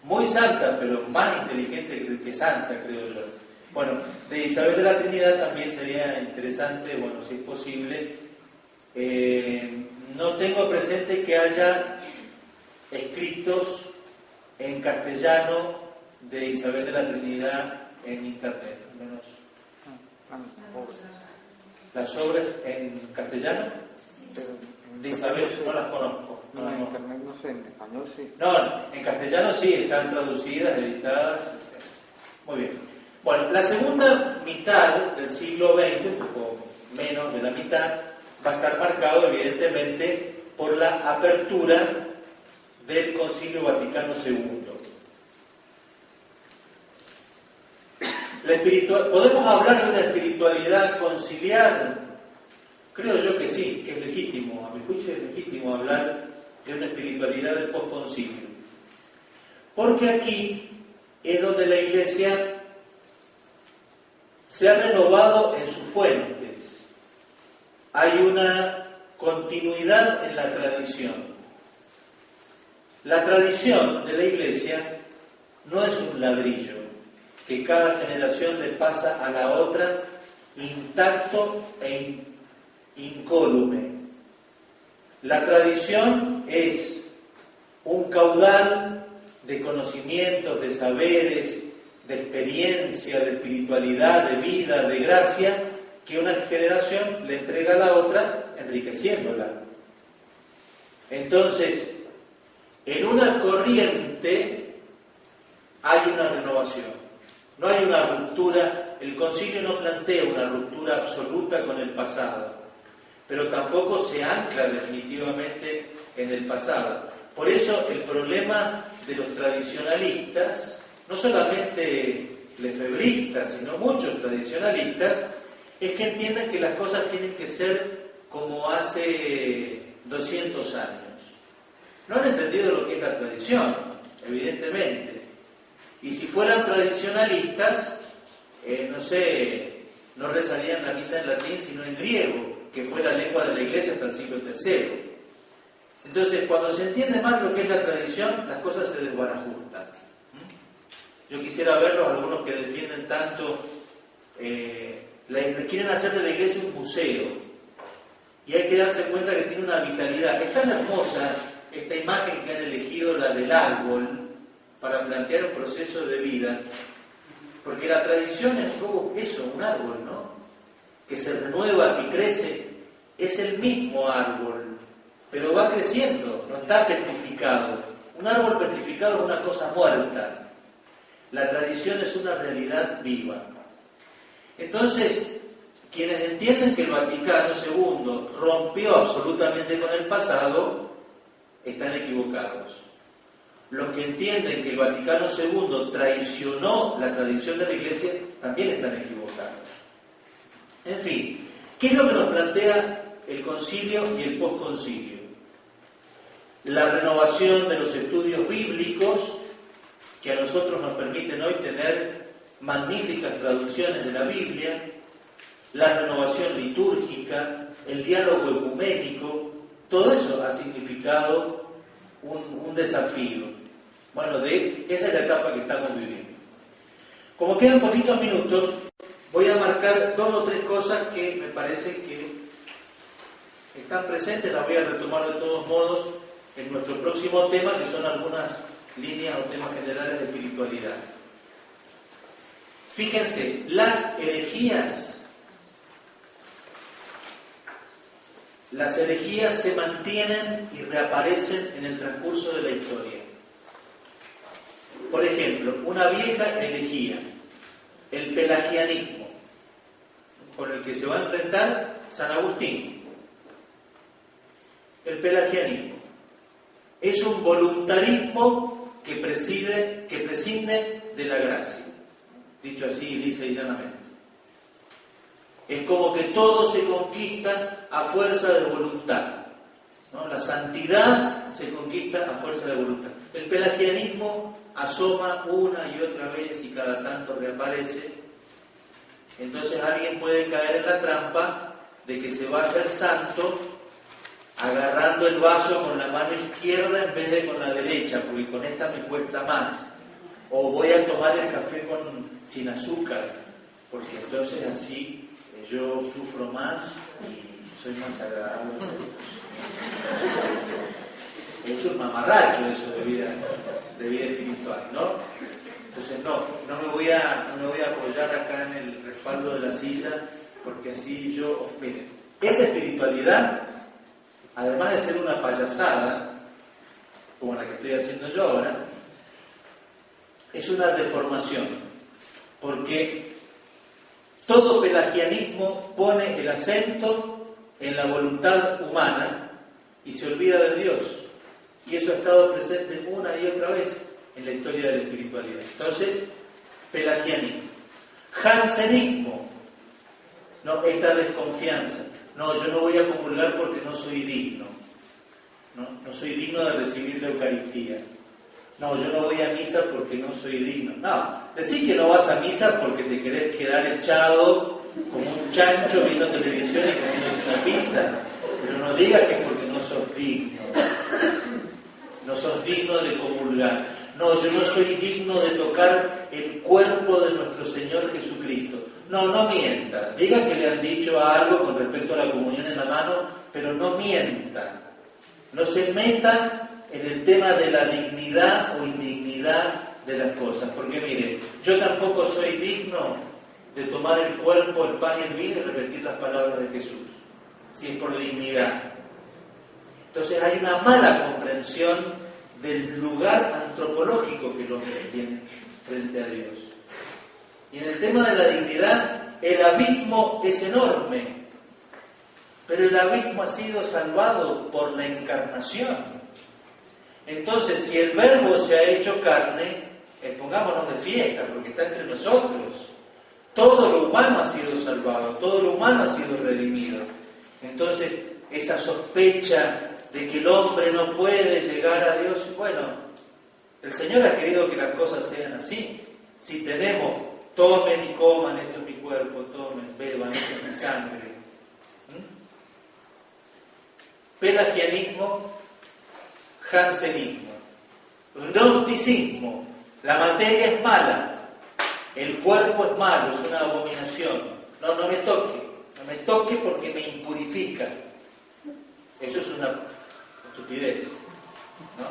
muy santa, pero más inteligente que santa, creo yo. Bueno, de Isabel de la Trinidad también sería interesante, bueno, si es posible. No tengo presente que haya escritos en castellano de Isabel de la Trinidad en internet, al menos. ¿Las obras en castellano? De Isabel no las conozco. No, en internet no sé, en español sí. No, en castellano sí, están traducidas, editadas. Muy bien. Bueno, la segunda mitad del siglo XX, un poco menos de la mitad, va a estar marcado evidentemente por la apertura del Concilio Vaticano II. ¿Podemos hablar de una espiritualidad conciliar? Creo yo que sí, que es legítimo. A mi juicio es legítimo hablar de una espiritualidad del posconcilio. Porque aquí es donde la Iglesia se ha renovado en sus fuentes. Hay una continuidad en la tradición. La tradición de la Iglesia no es un ladrillo que cada generación le pasa a la otra intacto e incólume. La tradición es un caudal de conocimientos, de saberes, de experiencia, de espiritualidad, de vida, de gracia, que una generación le entrega a la otra, enriqueciéndola. Entonces, en una corriente hay una renovación. No hay una ruptura, el concilio no plantea una ruptura absoluta con el pasado, pero tampoco se ancla definitivamente en el pasado. Por eso el problema de los tradicionalistas, no solamente lefebristas, sino muchos tradicionalistas, es que entienden que las cosas tienen que ser como hace 200 años. No han entendido lo que es la tradición, evidentemente. Y si fueran tradicionalistas, no rezarían la misa en latín, sino en griego, que fue la lengua de la Iglesia hasta el siglo III. Entonces, cuando se entiende más lo que es la tradición, las cosas se desbarajustan. Yo quisiera verlos, algunos que defienden tanto, quieren hacer de la Iglesia un museo, y hay que darse cuenta que tiene una vitalidad. Es tan hermosa esta imagen que han elegido, la del árbol, para plantear un proceso de vida, porque la tradición es como eso, un árbol, ¿no? Que se renueva, que crece, es el mismo árbol, pero va creciendo, no está petrificado. Un árbol petrificado es una cosa muerta. La tradición es una realidad viva. Entonces, quienes entienden que el Vaticano II rompió absolutamente con el pasado, están equivocados. Los que entienden que el Vaticano II traicionó la tradición de la Iglesia, también están equivocados. En fin, ¿qué es lo que nos plantea el concilio y el posconcilio? La renovación de los estudios bíblicos, que a nosotros nos permiten hoy tener magníficas traducciones de la Biblia, la renovación litúrgica, el diálogo ecuménico, todo eso ha significado un desafío. Bueno, esa es la etapa que estamos viviendo. Como quedan poquitos minutos, voy a marcar 2 o 3 cosas que me parece que están presentes, las voy a retomar de todos modos en nuestro próximo tema, que son algunas líneas o temas generales de espiritualidad. Fíjense, las herejías se mantienen y reaparecen en el transcurso de la historia. Por ejemplo, una vieja herejía, el pelagianismo, con el que se va a enfrentar San Agustín. El pelagianismo es un voluntarismo que prescinde de la gracia, dicho así lisa y llanamente. Es como que todo se conquista a fuerza de voluntad, ¿no? La santidad se conquista a fuerza de voluntad. El pelagianismo asoma una y otra vez y cada tanto reaparece. Entonces alguien puede caer en la trampa de que se va a hacer santo agarrando el vaso con la mano izquierda en vez de con la derecha, porque con esta me cuesta más. O voy a tomar el café sin azúcar, porque entonces así yo sufro más y soy más agradable. Es un mamarracho eso de vida espiritual, ¿no? Entonces no me voy a apoyar acá en el respaldo de la silla, porque así miren, esa espiritualidad, además de ser una payasada, como la que estoy haciendo yo ahora, es una deformación, porque todo pelagianismo pone el acento en la voluntad humana y se olvida de Dios. Y eso ha estado presente una y otra vez en la historia de la espiritualidad. Entonces, pelagianismo. Jansenismo. No, esta desconfianza. No, yo no voy a comulgar porque no soy digno. No soy digno de recibir la Eucaristía. No, yo no voy a misa porque no soy digno. No, decir que no vas a misa porque te querés quedar echado como un chancho viendo televisión y comiendo una pizza. Pero no digas que es porque no sos digno. No sos digno de comulgar. No, yo no soy digno de tocar el cuerpo de nuestro Señor Jesucristo. No mienta. Diga que le han dicho algo con respecto a la comunión en la mano, pero no mienta. No se meta en el tema de la dignidad o indignidad de las cosas. Porque mire, yo tampoco soy digno de tomar el cuerpo, el pan y el vino y repetir las palabras de Jesús, si es por dignidad. Entonces hay una mala comprensión del lugar antropológico que el hombre tiene frente a Dios. Y en el tema de la dignidad, el abismo es enorme, pero el abismo ha sido salvado por la encarnación. Entonces, si el Verbo se ha hecho carne, pongámonos de fiesta, porque está entre nosotros. Todo lo humano ha sido salvado, todo lo humano ha sido redimido. Entonces, esa sospecha de que el hombre no puede llegar a Dios, bueno, el Señor ha querido que las cosas sean así. Si tenemos, tomen y coman, esto es mi cuerpo, tomen, beban, esto es mi sangre. Pelagianismo, jansenismo, gnosticismo, la materia es mala, el cuerpo es malo, es una abominación. No me toque porque me impurifica. Eso es una estupidez, ¿no?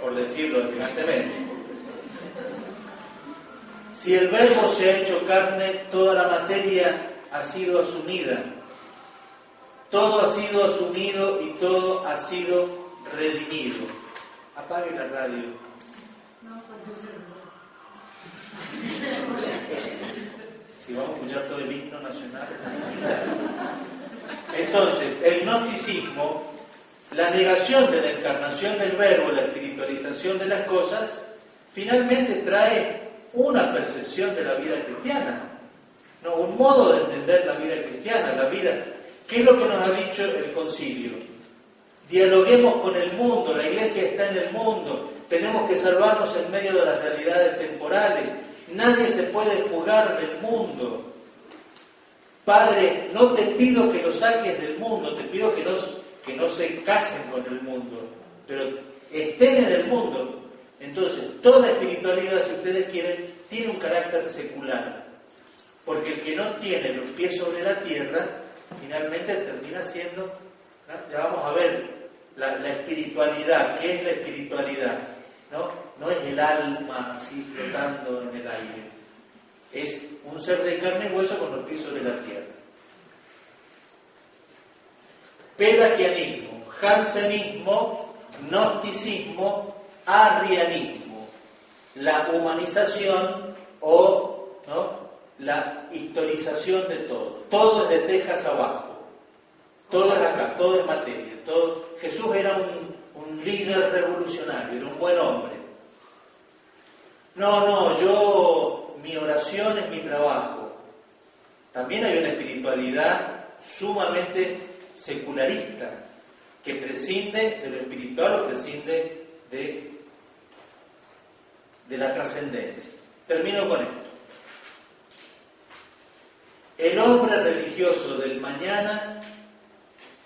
Por decirlo elegantemente. Si el Verbo se ha hecho carne, toda la materia ha sido asumida. Todo ha sido asumido y todo ha sido redimido. Apague la radio. Si vamos a escuchar todo el himno nacional. Entonces, el gnosticismo, la negación de la encarnación del Verbo, la espiritualización de las cosas, finalmente trae una percepción de la vida cristiana, ¿no? Un modo de entender la vida cristiana, la vida. ¿Qué es lo que nos ha dicho el concilio? Dialoguemos con el mundo, la iglesia está en el mundo, tenemos que salvarnos en medio de las realidades temporales, nadie se puede fugar del mundo. Padre, no te pido que los saques del mundo, te pido que no se casen con el mundo, pero estén en el mundo. Entonces, toda espiritualidad, si ustedes quieren, tiene un carácter secular, porque el que no tiene los pies sobre la tierra, finalmente termina siendo, ¿no? Ya vamos a ver la espiritualidad. ¿Qué es la espiritualidad? No es el alma así flotando en el aire. Es un ser de carne y hueso con los pies sobre la tierra. Pelagianismo, jansenismo, gnosticismo, arrianismo. La humanización o la historización de todo. Todo es de tejas abajo. Todo es acá, todo es materia. Jesús era un líder revolucionario, era un buen hombre. Mi oración es mi trabajo. También hay una espiritualidad sumamente secularista, que prescinde de lo espiritual o prescinde de la trascendencia. Termino con esto. El hombre religioso del mañana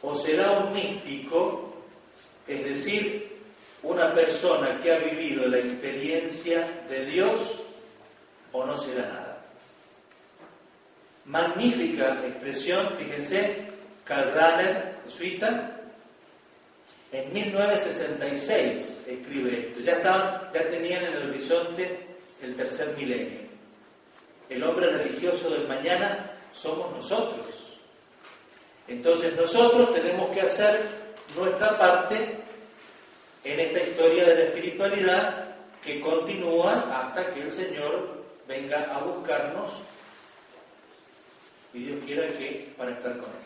o será un místico, es decir, una persona que ha vivido la experiencia de Dios, o no será nada. Magnífica expresión, fíjense, Karl Rahner, jesuita, en 1966 escribe esto. Ya tenían en el horizonte el tercer milenio. El hombre religioso del mañana somos nosotros. Entonces nosotros tenemos que hacer nuestra parte en esta historia de la espiritualidad que continúa hasta que el Señor venga a buscarnos y Dios quiera que para estar con Él.